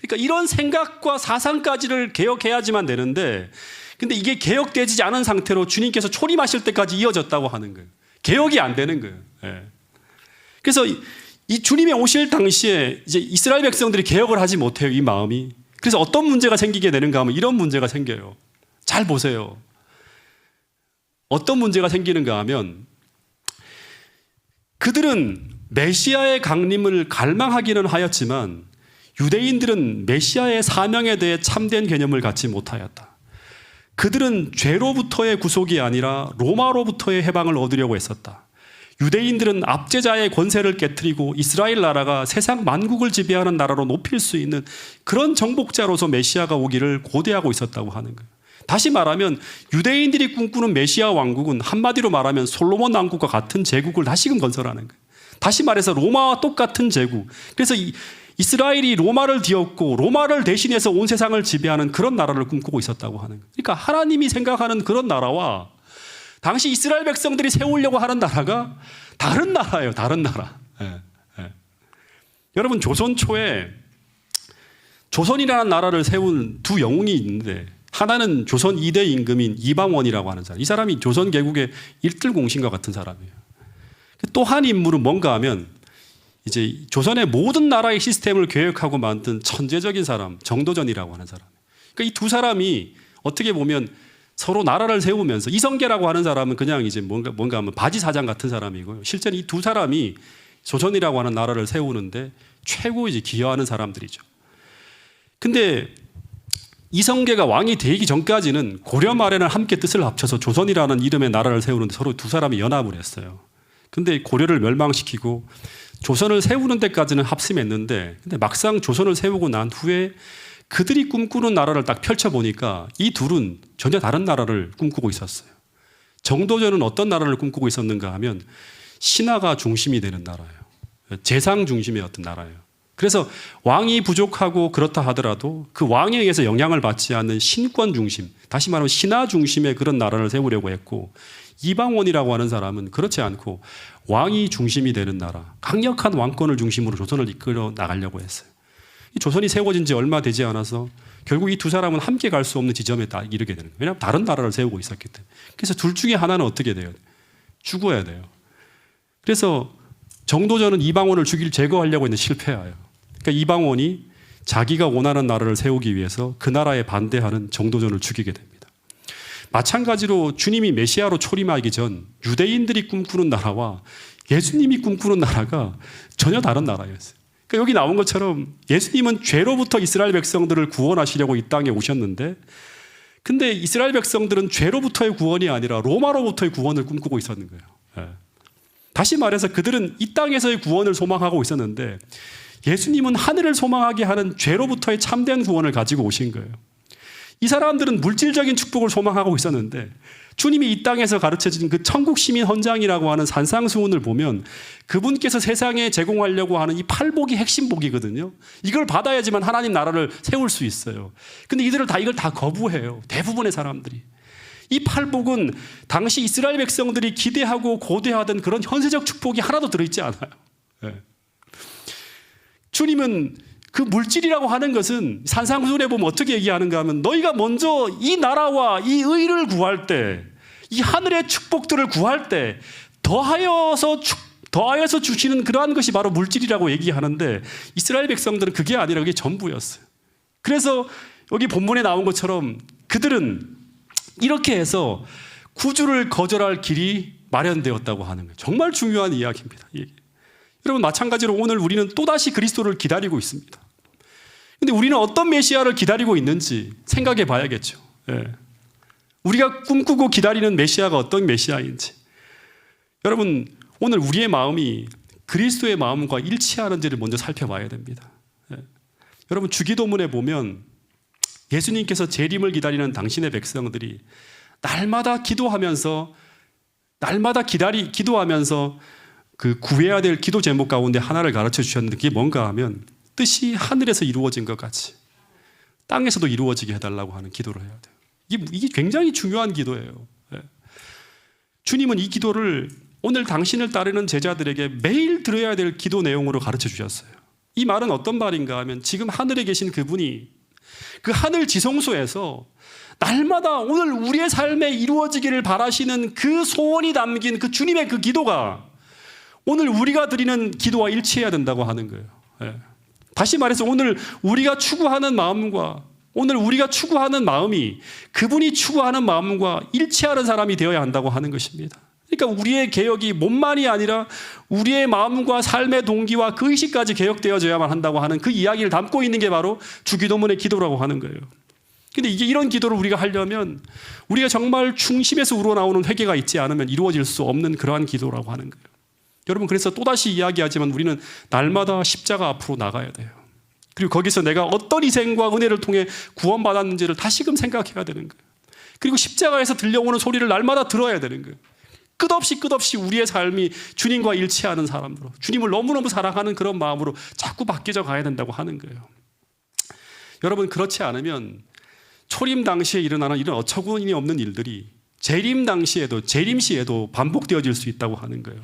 그러니까 이런 생각과 사상까지를 개혁해야지만 되는데 근데 이게 개혁되지 않은 상태로 주님께서 초림하실 때까지 이어졌다고 하는 거예요. 개혁이 안 되는 거예요. 예. 그래서 이 주님이 오실 당시에 이제 이스라엘 백성들이 개혁을 하지 못해요. 이 마음이. 그래서 어떤 문제가 생기게 되는가 하면 이런 문제가 생겨요. 잘 보세요. 어떤 문제가 생기는가 하면 그들은 메시아의 강림을 갈망하기는 하였지만 유대인들은 메시아의 사명에 대해 참된 개념을 갖지 못하였다. 그들은 죄로부터의 구속이 아니라 로마로부터의 해방을 얻으려고 했었다. 유대인들은 압제자의 권세를 깨트리고 이스라엘 나라가 세상 만국을 지배하는 나라로 높일 수 있는 그런 정복자로서 메시아가 오기를 고대하고 있었다고 하는 거예요. 다시 말하면 유대인들이 꿈꾸는 메시아 왕국은 한마디로 말하면 솔로몬 왕국과 같은 제국을 다시금 건설하는 거예요. 다시 말해서 로마와 똑같은 제국. 그래서 이스라엘이 로마를 뒤엎고 로마를 대신해서 온 세상을 지배하는 그런 나라를 꿈꾸고 있었다고 하는 거예요. 그러니까 하나님이 생각하는 그런 나라와 당시 이스라엘 백성들이 세우려고 하는 나라가 다른 나라예요. 다른 나라. 여러분, 조선 초에 조선이라는 나라를 세운 두 영웅이 있는데, 하나는 조선 2대 임금인 이방원이라고 하는 사람. 이 사람이 조선 개국의 일들공신과 같은 사람이에요. 또 한 인물은 뭔가 하면 이제 조선의 모든 나라의 시스템을 계획하고 만든 천재적인 사람, 정도전이라고 하는 사람. 그러니까 이 두 사람이 어떻게 보면 서로 나라를 세우면서, 이성계라고 하는 사람은 그냥 이제 뭔가 하면 바지 사장 같은 사람이고요. 실제로 이 두 사람이 조선이라고 하는 나라를 세우는데 최고 이제 기여하는 사람들이죠. 근데 이성계가 왕이 되기 전까지는 고려 말에는 함께 뜻을 합쳐서 조선이라는 이름의 나라를 세우는데 서로 두 사람이 연합을 했어요. 근데 고려를 멸망시키고 조선을 세우는 데까지는 합심했는데, 근데 막상 조선을 세우고 난 후에 그들이 꿈꾸는 나라를 딱 펼쳐보니까 이 둘은 전혀 다른 나라를 꿈꾸고 있었어요. 정도전은 어떤 나라를 꿈꾸고 있었는가 하면 신하가 중심이 되는 나라예요. 재상 중심의 어떤 나라예요. 그래서 왕이 부족하고 그렇다 하더라도 그 왕에 의해서 영향을 받지 않는 신권 중심, 다시 말하면 신하 중심의 그런 나라를 세우려고 했고, 이방원이라고 하는 사람은 그렇지 않고 왕이 중심이 되는 나라, 강력한 왕권을 중심으로 조선을 이끌어 나가려고 했어요. 이 조선이 세워진 지 얼마 되지 않아서 결국 이 두 사람은 함께 갈 수 없는 지점에 딱 이르게 되는 거예요. 왜냐하면 다른 나라를 세우고 있었기 때문에. 그래서 둘 중에 하나는 어떻게 돼요? 죽어야 돼요. 그래서 정도전은 이방원을 제거하려고 했는데 실패해요. 그러니까 이방원이 자기가 원하는 나라를 세우기 위해서 그 나라에 반대하는 정도전을 죽이게 됩니다. 마찬가지로 주님이 메시아로 초림하기 전 유대인들이 꿈꾸는 나라와 예수님이 꿈꾸는 나라가 전혀 다른 나라였어요. 그러니까 여기 나온 것처럼 예수님은 죄로부터 이스라엘 백성들을 구원하시려고 이 땅에 오셨는데, 근데 이스라엘 백성들은 죄로부터의 구원이 아니라 로마로부터의 구원을 꿈꾸고 있었는 거예요. 다시 말해서 그들은 이 땅에서의 구원을 소망하고 있었는데, 예수님은 하늘을 소망하게 하는 죄로부터의 참된 구원을 가지고 오신 거예요. 이 사람들은 물질적인 축복을 소망하고 있었는데, 주님이 이 땅에서 가르쳐진 그 천국 시민 헌장이라고 하는 산상수훈을 보면 그분께서 세상에 제공하려고 하는 이 팔복이 핵심 복이거든요. 이걸 받아야지만 하나님 나라를 세울 수 있어요. 근데 이걸 다 거부해요. 대부분의 사람들이. 이 팔복은 당시 이스라엘 백성들이 기대하고 고대하던 그런 현세적 축복이 하나도 들어있지 않아요. 주님은 그 물질이라고 하는 것은 산상수훈에 보면 어떻게 얘기하는가 하면, 너희가 먼저 이 나라와 이 의를 구할 때, 이 하늘의 축복들을 구할 때 더하여서 주시는 그러한 것이 바로 물질이라고 얘기하는데, 이스라엘 백성들은 그게 아니라 그게 전부였어요. 그래서 여기 본문에 나온 것처럼 그들은 이렇게 해서 구주를 거절할 길이 마련되었다고 하는 거예요. 정말 중요한 이야기입니다. 여러분, 마찬가지로 오늘 우리는 또다시 그리스도를 기다리고 있습니다. 근데 우리는 어떤 메시아를 기다리고 있는지 생각해 봐야겠죠. 우리가 꿈꾸고 기다리는 메시아가 어떤 메시아인지. 여러분, 오늘 우리의 마음이 그리스도의 마음과 일치하는지를 먼저 살펴봐야 됩니다. 여러분, 주기도문에 보면 예수님께서 재림을 기다리는 당신의 백성들이 날마다 기도하면서 그 구해야 될 기도 제목 가운데 하나를 가르쳐 주셨는데, 그게 뭔가 하면 뜻이 하늘에서 이루어진 것 같이 땅에서도 이루어지게 해달라고 하는 기도를 해야 돼요. 이게 굉장히 중요한 기도예요. 주님은 이 기도를 오늘 당신을 따르는 제자들에게 매일 들어야 될 기도 내용으로 가르쳐 주셨어요. 이 말은 어떤 말인가 하면, 지금 하늘에 계신 그분이 그 하늘 지성소에서 날마다 오늘 우리의 삶에 이루어지기를 바라시는 그 소원이 담긴 그 주님의 그 기도가 오늘 우리가 드리는 기도와 일치해야 된다고 하는 거예요. 다시 말해서 오늘 우리가 추구하는 마음과 오늘 우리가 추구하는 마음이 그분이 추구하는 마음과 일치하는 사람이 되어야 한다고 하는 것입니다. 그러니까 우리의 개혁이 몸만이 아니라 우리의 마음과 삶의 동기와 그 의식까지 개혁되어져야만 한다고 하는 그 이야기를 담고 있는 게 바로 주기도문의 기도라고 하는 거예요. 근데 이런 기도를 우리가 하려면 우리가 정말 중심에서 우러나오는 회개가 있지 않으면 이루어질 수 없는 그러한 기도라고 하는 거예요. 여러분, 그래서 또다시 이야기하지만 우리는 날마다 십자가 앞으로 나가야 돼요. 그리고 거기서 내가 어떤 희생과 은혜를 통해 구원받았는지를 다시금 생각해야 되는 거예요. 그리고 십자가에서 들려오는 소리를 날마다 들어야 되는 거예요. 끝없이 우리의 삶이 주님과 일치하는 사람으로, 주님을 너무너무 사랑하는 그런 마음으로 자꾸 바뀌어져 가야 된다고 하는 거예요. 여러분, 그렇지 않으면 초림 당시에 일어나는 이런 어처구니 없는 일들이 재림 당시에도, 재림 시에도 반복되어질 수 있다고 하는 거예요.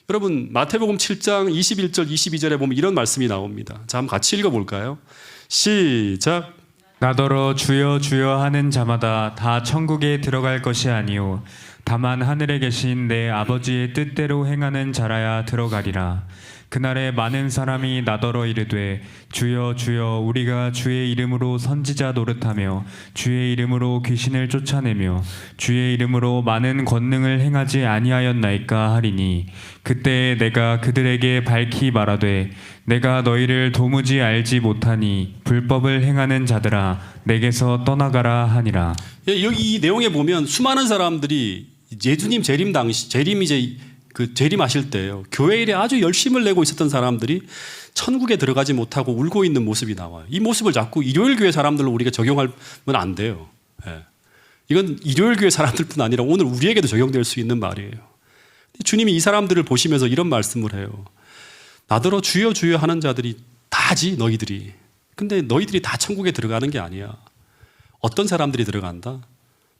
여러분, 마태복음 7장 21절 22절에 보면 이런 말씀이 나옵니다. 자, 한번 같이 읽어볼까요? 시작. 나더러 주여 주여 하는 자마다 다 천국에 들어갈 것이 아니요 다만 하늘에 계신 내 아버지의 뜻대로 행하는 자라야 들어가리라. 그날에 많은 사람이 나더러 이르되 주여 주여 우리가 주의 이름으로 선지자 노릇하며 주의 이름으로 귀신을 쫓아내며 주의 이름으로 많은 권능을 행하지 아니하였나이까 하리니 그때 내가 그들에게 밝히 말하되 내가 너희를 도무지 알지 못하니 불법을 행하는 자들아 내게서 떠나가라 하니라. 여기 이 내용에 보면 수많은 사람들이 예수님 재림 당시, 재림 이제 그 재림하실 때요, 교회 일에 아주 열심을 내고 있었던 사람들이 천국에 들어가지 못하고 울고 있는 모습이 나와요. 이 모습을 자꾸 일요일 교회 사람들로 우리가 적용하면 안 돼요. 예. 이건 일요일 교회 사람들뿐 아니라 오늘 우리에게도 적용될 수 있는 말이에요. 주님이 이 사람들을 보시면서 이런 말씀을 해요. 나더러 주여 주여 하는 자들이 다지 너희들이. 근데 너희들이 다 천국에 들어가는 게 아니야. 어떤 사람들이 들어간다?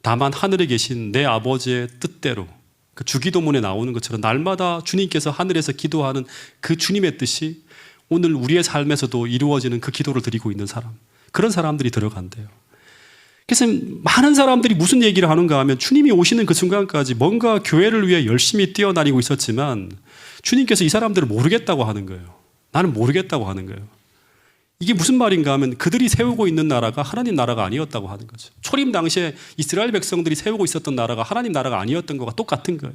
다만 하늘에 계신 내 아버지의 뜻대로, 그 주기도문에 나오는 것처럼 날마다 주님께서 하늘에서 기도하는 그 주님의 뜻이 오늘 우리의 삶에서도 이루어지는 그 기도를 드리고 있는 사람, 그런 사람들이 들어간대요. 그래서 많은 사람들이 무슨 얘기를 하는가 하면 주님이 오시는 그 순간까지 뭔가 교회를 위해 열심히 뛰어다니고 있었지만 주님께서 이 사람들을 모르겠다고 하는 거예요. 나는 모르겠다고 하는 거예요. 이게 무슨 말인가 하면 그들이 세우고 있는 나라가 하나님 나라가 아니었다고 하는 거죠. 초림 당시에 이스라엘 백성들이 세우고 있었던 나라가 하나님 나라가 아니었던 것과 똑같은 거예요.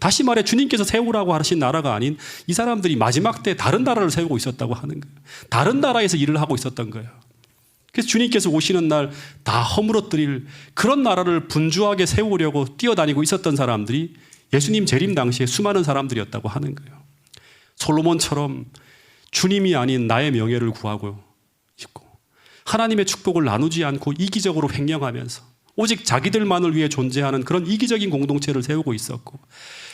다시 말해 주님께서 세우라고 하신 나라가 아닌 이 사람들이 마지막 때 다른 나라를 세우고 있었다고 하는 거예요. 다른 나라에서 일을 하고 있었던 거예요. 그래서 주님께서 오시는 날 다 허물어뜨릴 그런 나라를 분주하게 세우려고 뛰어다니고 있었던 사람들이 예수님 재림 당시에 수많은 사람들이었다고 하는 거예요. 솔로몬처럼 주님이 아닌 나의 명예를 구하고 있고 하나님의 축복을 나누지 않고 이기적으로 횡령하면서 오직 자기들만을 위해 존재하는 그런 이기적인 공동체를 세우고 있었고,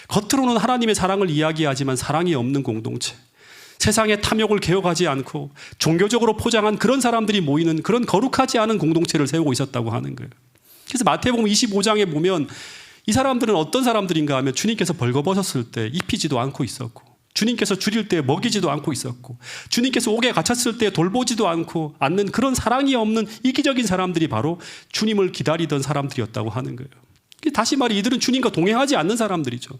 겉으로는 하나님의 사랑을 이야기하지만 사랑이 없는 공동체, 세상의 탐욕을 개혁하지 않고 종교적으로 포장한 그런 사람들이 모이는 그런 거룩하지 않은 공동체를 세우고 있었다고 하는 거예요. 그래서 마태복음 25장에 보면 이 사람들은 어떤 사람들인가 하면 주님께서 벌거벗었을 때 입히지도 않고 있었고, 주님께서 줄일 때 먹이지도 않고 있었고, 주님께서 옥에 갇혔을 때 돌보지도 않는 그런 사랑이 없는 이기적인 사람들이 바로 주님을 기다리던 사람들이었다고 하는 거예요. 다시 말해 이들은 주님과 동행하지 않는 사람들이죠.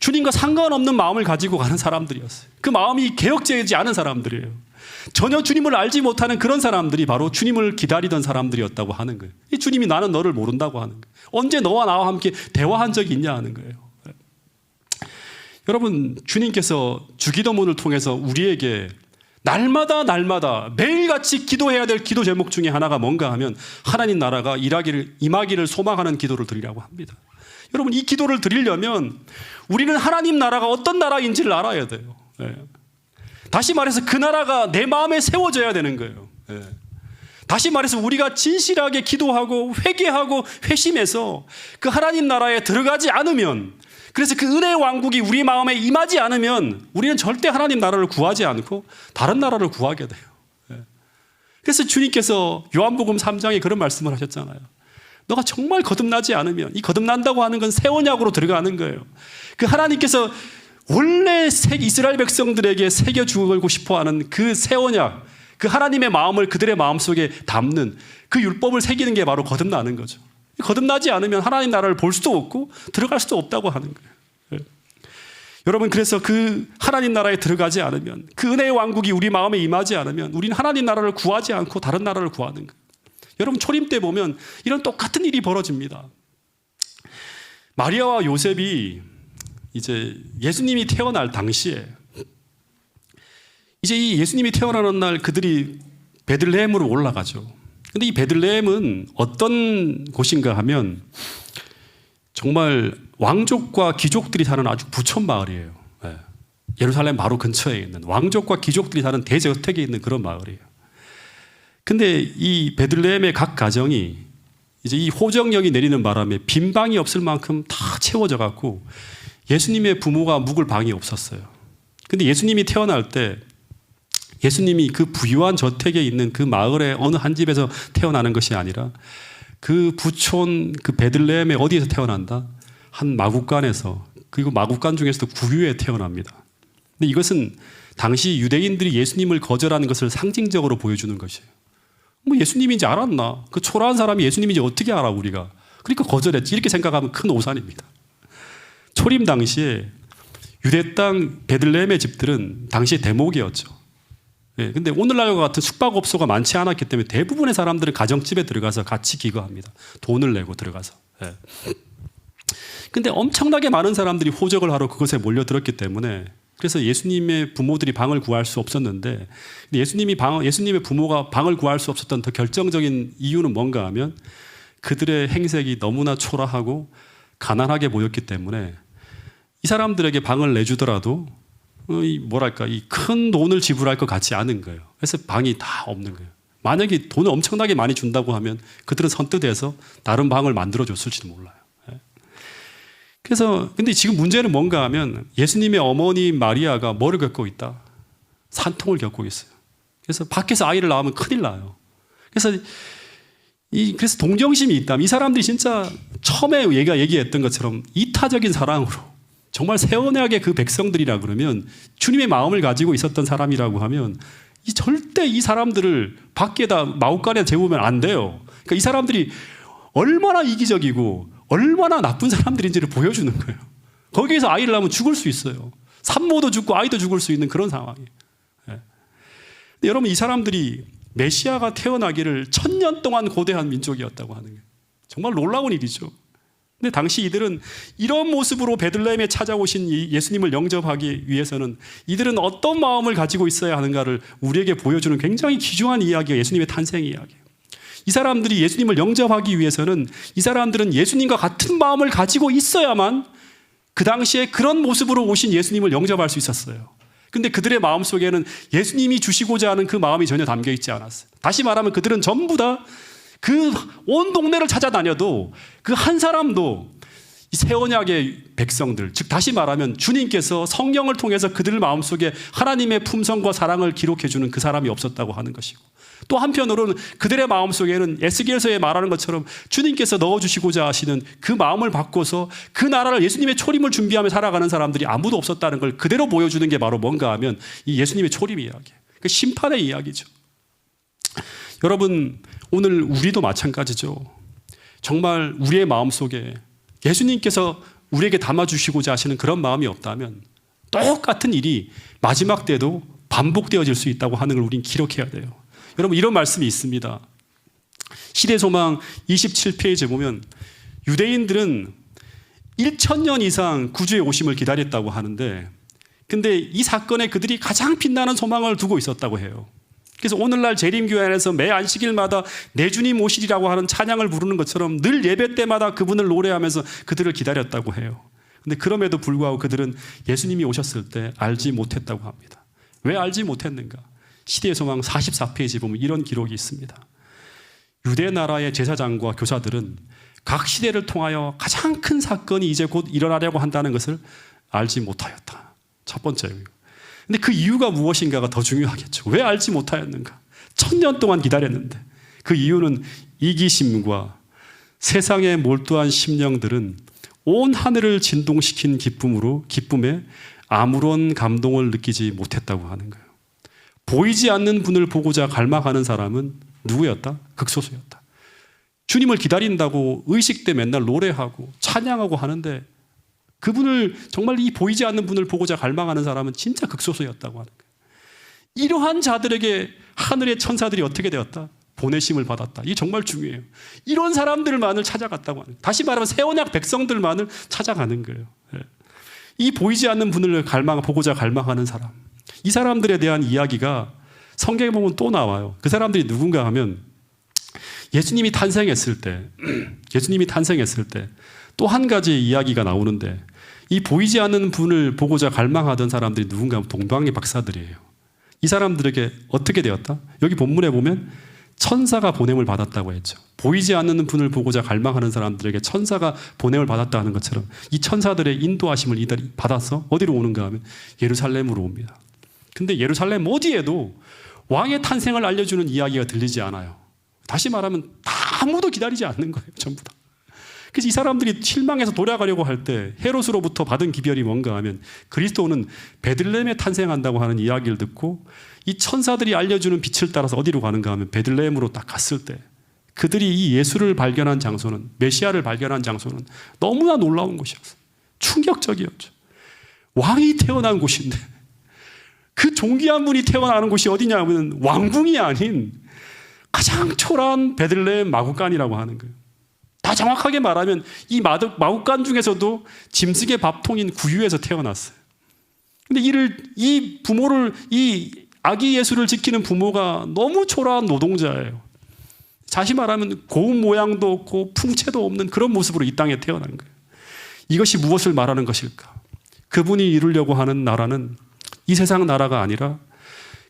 주님과 상관없는 마음을 가지고 가는 사람들이었어요. 그 마음이 개혁되지 않은 사람들이에요. 전혀 주님을 알지 못하는 그런 사람들이 바로 주님을 기다리던 사람들이었다고 하는 거예요. 이 주님이 나는 너를 모른다고 하는 거예요. 언제 너와 나와 함께 대화한 적이 있냐 하는 거예요. 여러분, 주님께서 주기도문을 통해서 우리에게 날마다 매일같이 기도해야 될 기도 제목 중에 하나가 뭔가 하면 하나님 나라가 임하기를 소망하는 기도를 드리라고 합니다. 여러분, 이 기도를 드리려면 우리는 하나님 나라가 어떤 나라인지를 알아야 돼요. 다시 말해서 그 나라가 내 마음에 세워져야 되는 거예요. 다시 말해서 우리가 진실하게 기도하고 회개하고 회심해서 그 하나님 나라에 들어가지 않으면, 그래서 그 은혜의 왕국이 우리 마음에 임하지 않으면 우리는 절대 하나님 나라를 구하지 않고 다른 나라를 구하게 돼요. 그래서 주님께서 요한복음 3장에 그런 말씀을 하셨잖아요. 너가 정말 거듭나지 않으면, 이 거듭난다고 하는 건 새 언약으로 들어가는 거예요. 그 하나님께서 원래 이스라엘 백성들에게 새겨주고 싶어하는 그 새 언약, 그 하나님의 마음을 그들의 마음속에 담는 그 율법을 새기는 게 바로 거듭나는 거죠. 거듭나지 않으면 하나님 나라를 볼 수도 없고 들어갈 수도 없다고 하는 거예요. 여러분, 그래서 그 하나님 나라에 들어가지 않으면, 그 은혜의 왕국이 우리 마음에 임하지 않으면 우리는 하나님 나라를 구하지 않고 다른 나라를 구하는 거예요. 여러분, 초림 때 보면 이런 똑같은 일이 벌어집니다. 마리아와 요셉이 이제 예수님이 태어날 당시에 이제 이 예수님이 태어나는 날 그들이 베들레헴으로 올라가죠. 근데 이 베들레헴은 어떤 곳인가 하면 정말 왕족과 귀족들이 사는 아주 부촌 마을이에요. 예. 예루살렘 바로 근처에 있는 왕족과 귀족들이 사는 대저택에 있는 그런 마을이에요. 근데 이 베들레헴의 각 가정이 이제 이 호정령이 내리는 바람에 빈 방이 없을 만큼 다 채워져 갖고 예수님의 부모가 묵을 방이 없었어요. 근데 예수님이 태어날 때 예수님이 그 부유한 저택에 있는 그 마을의 어느 한 집에서 태어나는 것이 아니라 그 부촌 그 베들레헴의 어디에서 태어난다? 한 마국간에서, 그리고 마국간 중에서도 구유에 태어납니다. 근데 이것은 당시 유대인들이 예수님을 거절하는 것을 상징적으로 보여주는 것이에요. 뭐 예수님인지 알았나? 그 초라한 사람이 예수님인지 어떻게 알아 우리가? 그러니까 거절했지. 이렇게 생각하면 큰 오산입니다. 초림 당시에 유대 땅 베들레헴의 집들은 당시 대목이었죠. 예, 근데 오늘날과 같은 숙박업소가 많지 않았기 때문에 대부분의 사람들은 가정집에 들어가서 같이 기거합니다. 돈을 내고 들어가서. 예. 근데 엄청나게 많은 사람들이 호적을 하러 그것에 몰려들었기 때문에 그래서 예수님의 부모들이 방을 구할 수 없었는데 예수님의 부모가 방을 구할 수 없었던 더 결정적인 이유는 뭔가 하면 그들의 행색이 너무나 초라하고 가난하게 보였기 때문에 이 사람들에게 방을 내주더라도 이 큰 돈을 지불할 것 같지 않은 거예요. 그래서 방이 다 없는 거예요. 만약에 돈을 엄청나게 많이 준다고 하면 그들은 선뜻해서 다른 방을 만들어줬을지도 몰라요. 그래서 근데 지금 문제는 뭔가 하면 예수님의 어머니 마리아가 뭐를 겪고 있다? 산통을 겪고 있어요. 그래서 밖에서 아이를 낳으면 큰일 나요. 그래서 동정심이 있다면 이 사람들이 진짜 처음에 얘가 얘기했던 것처럼 이타적인 사랑으로 정말 새언약의 그 백성들이라 그러면 주님의 마음을 가지고 있었던 사람이라고 하면 절대 이 사람들을 밖에다 마구간에 재우면 안 돼요. 그러니까 이 사람들이 얼마나 이기적이고 얼마나 나쁜 사람들인지를 보여주는 거예요. 거기에서 아이를 낳으면 죽을 수 있어요. 산모도 죽고 아이도 죽을 수 있는 그런 상황이에요. 네. 근데 여러분 이 사람들이 메시아가 태어나기를 1000년 동안 고대한 민족이었다고 하는 거예요. 정말 놀라운 일이죠. 근데 당시 이들은 이런 모습으로 베들레헴에 찾아오신 예수님을 영접하기 위해서는 이들은 어떤 마음을 가지고 있어야 하는가를 우리에게 보여주는 굉장히 귀중한 이야기가 예수님의 탄생 이야기예요. 이 사람들이 예수님을 영접하기 위해서는 이 사람들은 예수님과 같은 마음을 가지고 있어야만 그 당시에 그런 모습으로 오신 예수님을 영접할 수 있었어요. 근데 그들의 마음 속에는 예수님이 주시고자 하는 그 마음이 전혀 담겨 있지 않았어요. 다시 말하면 그들은 전부 다 그 온 동네를 찾아다녀도 그 한 사람도 이 새 언약의 백성들, 즉 다시 말하면 주님께서 성령을 통해서 그들 마음속에 하나님의 품성과 사랑을 기록해 주는 그 사람이 없었다고 하는 것이고, 또 한편으로는 그들의 마음속에는 에스겔서에 말하는 것처럼 주님께서 넣어주시고자 하시는 그 마음을 바꿔서 그 나라를 예수님의 초림을 준비하며 살아가는 사람들이 아무도 없었다는 걸 그대로 보여주는 게 바로 뭔가 하면 이 예수님의 초림 이야기예요. 그 심판의 이야기죠. 여러분 오늘 우리도 마찬가지죠. 정말 우리의 마음속에 예수님께서 우리에게 담아주시고자 하시는 그런 마음이 없다면 똑같은 일이 마지막 때도 반복되어질 수 있다고 하는 걸 우린 기록해야 돼요. 여러분 이런 말씀이 있습니다. 시대소망 27페이지에 보면 유대인들은 1000년 이상 구주의 오심을 기다렸다고 하는데, 근데 이 사건에 그들이 가장 빛나는 소망을 두고 있었다고 해요. 그래서 오늘날 재림교회 안에서 매 안식일마다 내 주님 오시리라고 하는 찬양을 부르는 것처럼 늘 예배 때마다 그분을 노래하면서 그들을 기다렸다고 해요. 근데 그럼에도 불구하고 그들은 예수님이 오셨을 때 알지 못했다고 합니다. 왜 알지 못했는가? 시대의 소망 44페이지 보면 이런 기록이 있습니다. 유대 나라의 제사장과 교사들은 각 시대를 통하여 가장 큰 사건이 이제 곧 일어나려고 한다는 것을 알지 못하였다. 첫 번째예요. 근데 그 이유가 무엇인가가 더 중요하겠죠. 왜 알지 못하였는가? 1000년 동안 기다렸는데 그 이유는 이기심과 세상에 몰두한 심령들은 온 하늘을 진동시킨 기쁨에 아무런 감동을 느끼지 못했다고 하는 거예요. 보이지 않는 분을 보고자 갈망하는 사람은 누구였다? 극소수였다. 주님을 기다린다고 의식 때 맨날 노래하고 찬양하고 하는데 그분을 정말 이 보이지 않는 분을 보고자 갈망하는 사람은 진짜 극소수였다고 하는 거예요. 이러한 자들에게 하늘의 천사들이 어떻게 되었다? 보내심을 받았다. 이게 정말 중요해요. 이런 사람들만을 찾아갔다고 하는 거예요. 다시 말하면 새 언약 백성들만을 찾아가는 거예요. 이 보이지 않는 분을 보고자 갈망하는 사람, 이 사람들에 대한 이야기가 성경에 보면 또 나와요. 그 사람들이 누군가 하면 예수님이 탄생했을 때 또 한 가지 이야기가 나오는데, 이 보이지 않는 분을 보고자 갈망하던 사람들이 누군가 하면 동방의 박사들이에요. 이 사람들에게 어떻게 되었다? 여기 본문에 보면 천사가 보냄을 받았다고 했죠. 보이지 않는 분을 보고자 갈망하는 사람들에게 천사가 보냄을 받았다 하는 것처럼 이 천사들의 인도하심을 이들이 받아서 어디로 오는가 하면 예루살렘으로 옵니다. 근데 예루살렘 어디에도 왕의 탄생을 알려주는 이야기가 들리지 않아요. 다시 말하면 다 아무도 기다리지 않는 거예요. 전부 다. 그래서 이 사람들이 실망해서 돌아가려고 할 때 헤롯으로부터 받은 기별이 뭔가 하면 그리스도는 베들레헴에 탄생한다고 하는 이야기를 듣고 이 천사들이 알려주는 빛을 따라서 어디로 가는가 하면 베들레헴으로 딱 갔을 때 그들이 이 예수를 발견한 장소는, 메시아를 발견한 장소는 너무나 놀라운 곳이었어요. 충격적이었죠. 왕이 태어난 곳인데 그 존귀한 분이 태어나는 곳이 어디냐면 왕궁이 아닌 가장 초라한 베들레헴 마구간이라고 하는 거예요. 다 정확하게 말하면 이 마구간 중에서도 짐승의 밥통인 구유에서 태어났어요. 근데 이 부모를, 이 아기 예수를 지키는 부모가 너무 초라한 노동자예요. 다시 말하면 고운 모양도 없고 풍채도 없는 그런 모습으로 이 땅에 태어난 거예요. 이것이 무엇을 말하는 것일까? 그분이 이루려고 하는 나라는 이 세상 나라가 아니라,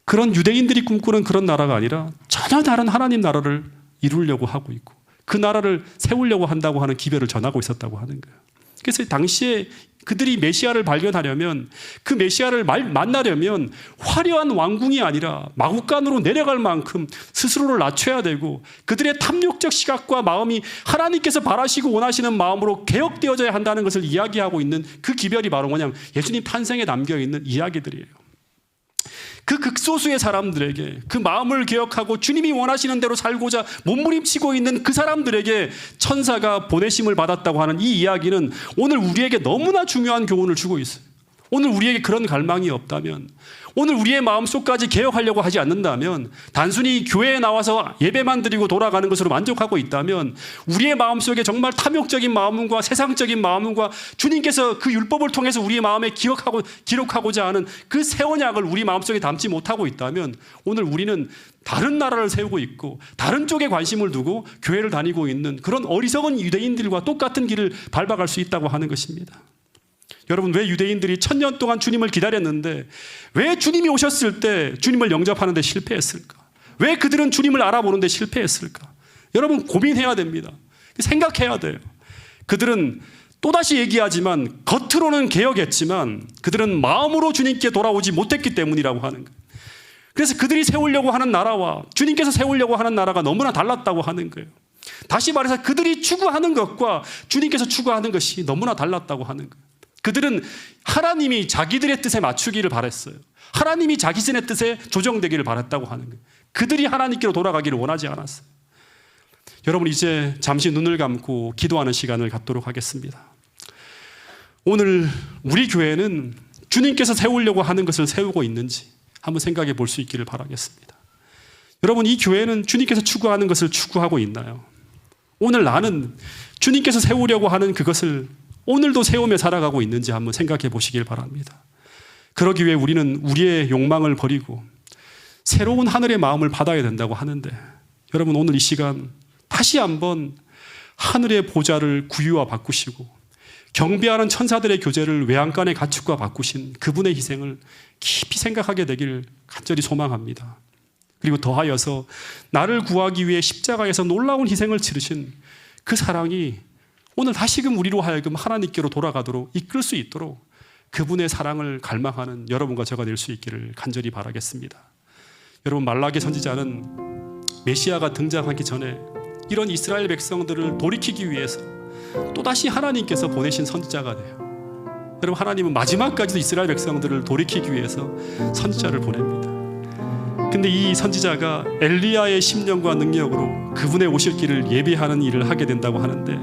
그런 유대인들이 꿈꾸는 그런 나라가 아니라 전혀 다른 하나님 나라를 이루려고 하고 있고 그 나라를 세우려고 한다고 하는 기별을 전하고 있었다고 하는 거예요. 그래서 당시에 그들이 메시아를 발견하려면, 그 메시아를 만나려면 화려한 왕궁이 아니라 마구간으로 내려갈 만큼 스스로를 낮춰야 되고 그들의 탐욕적 시각과 마음이 하나님께서 바라시고 원하시는 마음으로 개혁되어져야 한다는 것을 이야기하고 있는 그 기별이 바로 뭐냐면 예수님 탄생에 담겨있는 이야기들이에요. 그 극소수의 사람들에게, 그 마음을 개혁하고 주님이 원하시는 대로 살고자 몸부림치고 있는 그 사람들에게 천사가 보내심을 받았다고 하는 이 이야기는 오늘 우리에게 너무나 중요한 교훈을 주고 있어요. 오늘 우리에게 그런 갈망이 없다면, 오늘 우리의 마음속까지 개혁하려고 하지 않는다면, 단순히 교회에 나와서 예배만 드리고 돌아가는 것으로 만족하고 있다면, 우리의 마음속에 정말 탐욕적인 마음과 세상적인 마음과 주님께서 그 율법을 통해서 우리의 마음에 기록하고자 하는 그 새 언약을 우리 마음속에 담지 못하고 있다면, 오늘 우리는 다른 나라를 세우고 있고 다른 쪽에 관심을 두고 교회를 다니고 있는 그런 어리석은 유대인들과 똑같은 길을 밟아갈 수 있다고 하는 것입니다. 여러분, 왜 유대인들이 1000년 동안 주님을 기다렸는데 왜 주님이 오셨을 때 주님을 영접하는 데 실패했을까? 왜 그들은 주님을 알아보는 데 실패했을까? 여러분, 고민해야 됩니다. 생각해야 돼요. 그들은 또다시 얘기하지만 겉으로는 개혁했지만 그들은 마음으로 주님께 돌아오지 못했기 때문이라고 하는 거예요. 그래서 그들이 세우려고 하는 나라와 주님께서 세우려고 하는 나라가 너무나 달랐다고 하는 거예요. 다시 말해서 그들이 추구하는 것과 주님께서 추구하는 것이 너무나 달랐다고 하는 거예요. 그들은 하나님이 자기들의 뜻에 맞추기를 바랬어요. 하나님이 자기들의 뜻에 조정되기를 바랬다고 하는 거예요. 그들이 하나님께로 돌아가기를 원하지 않았어요. 여러분, 이제 잠시 눈을 감고 기도하는 시간을 갖도록 하겠습니다. 오늘 우리 교회는 주님께서 세우려고 하는 것을 세우고 있는지 한번 생각해 볼 수 있기를 바라겠습니다. 여러분, 이 교회는 주님께서 추구하는 것을 추구하고 있나요? 오늘 나는 주님께서 세우려고 하는 그것을 오늘도 세우며 살아가고 있는지 한번 생각해 보시길 바랍니다. 그러기 위해 우리는 우리의 욕망을 버리고 새로운 하늘의 마음을 받아야 된다고 하는데, 여러분, 오늘 이 시간 다시 한번 하늘의 보좌를 구유와 바꾸시고 경배하는 천사들의 교제를 외양간의 가축과 바꾸신 그분의 희생을 깊이 생각하게 되기를 간절히 소망합니다. 그리고 더하여서 나를 구하기 위해 십자가에서 놀라운 희생을 치르신 그 사랑이 오늘 다시금 우리로 하여금 하나님께로 돌아가도록 이끌 수 있도록 그분의 사랑을 갈망하는 여러분과 저가 될 수 있기를 간절히 바라겠습니다. 여러분, 말라기 선지자는 메시아가 등장하기 전에 이런 이스라엘 백성들을 돌이키기 위해서 또다시 하나님께서 보내신 선지자가 돼요. 여러분, 하나님은 마지막까지도 이스라엘 백성들을 돌이키기 위해서 선지자를 보냅니다. 근데 이 선지자가 엘리야의 심령과 능력으로 그분의 오실 길을 예비하는 일을 하게 된다고 하는데,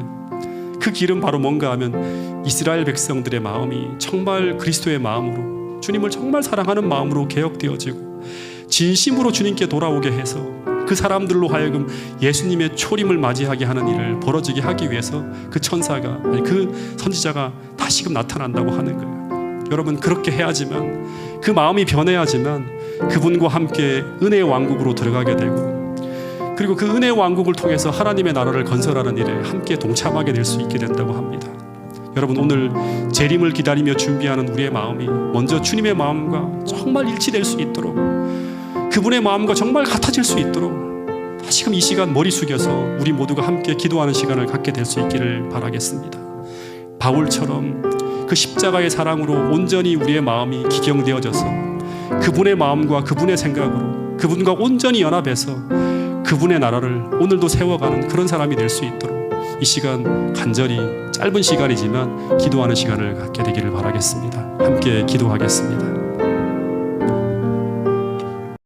그 길은 바로 뭔가 하면 이스라엘 백성들의 마음이 정말 그리스도의 마음으로, 주님을 정말 사랑하는 마음으로 개혁되어지고 진심으로 주님께 돌아오게 해서 그 사람들로 하여금 예수님의 초림을 맞이하게 하는 일을 벌어지게 하기 위해서 그 천사가, 아니 그 선지자가 다시금 나타난다고 하는 거예요. 여러분, 그렇게 해야지만, 그 마음이 변해야지만 그분과 함께 은혜의 왕국으로 들어가게 되고, 그리고 그 은혜의 왕국을 통해서 하나님의 나라를 건설하는 일에 함께 동참하게 될 수 있게 된다고 합니다. 여러분, 오늘 재림을 기다리며 준비하는 우리의 마음이 먼저 주님의 마음과 정말 일치될 수 있도록, 그분의 마음과 정말 같아질 수 있도록 다시금 이 시간 머리 숙여서 우리 모두가 함께 기도하는 시간을 갖게 될 수 있기를 바라겠습니다. 바울처럼 그 십자가의 사랑으로 온전히 우리의 마음이 기경되어져서 그분의 마음과 그분의 생각으로 그분과 온전히 연합해서 그분의 나라를 오늘도 세워가는 그런 사람이 될 수 있도록 이 시간 간절히 짧은 시간이지만 기도하는 시간을 갖게 되기를 바라겠습니다. 함께 기도하겠습니다.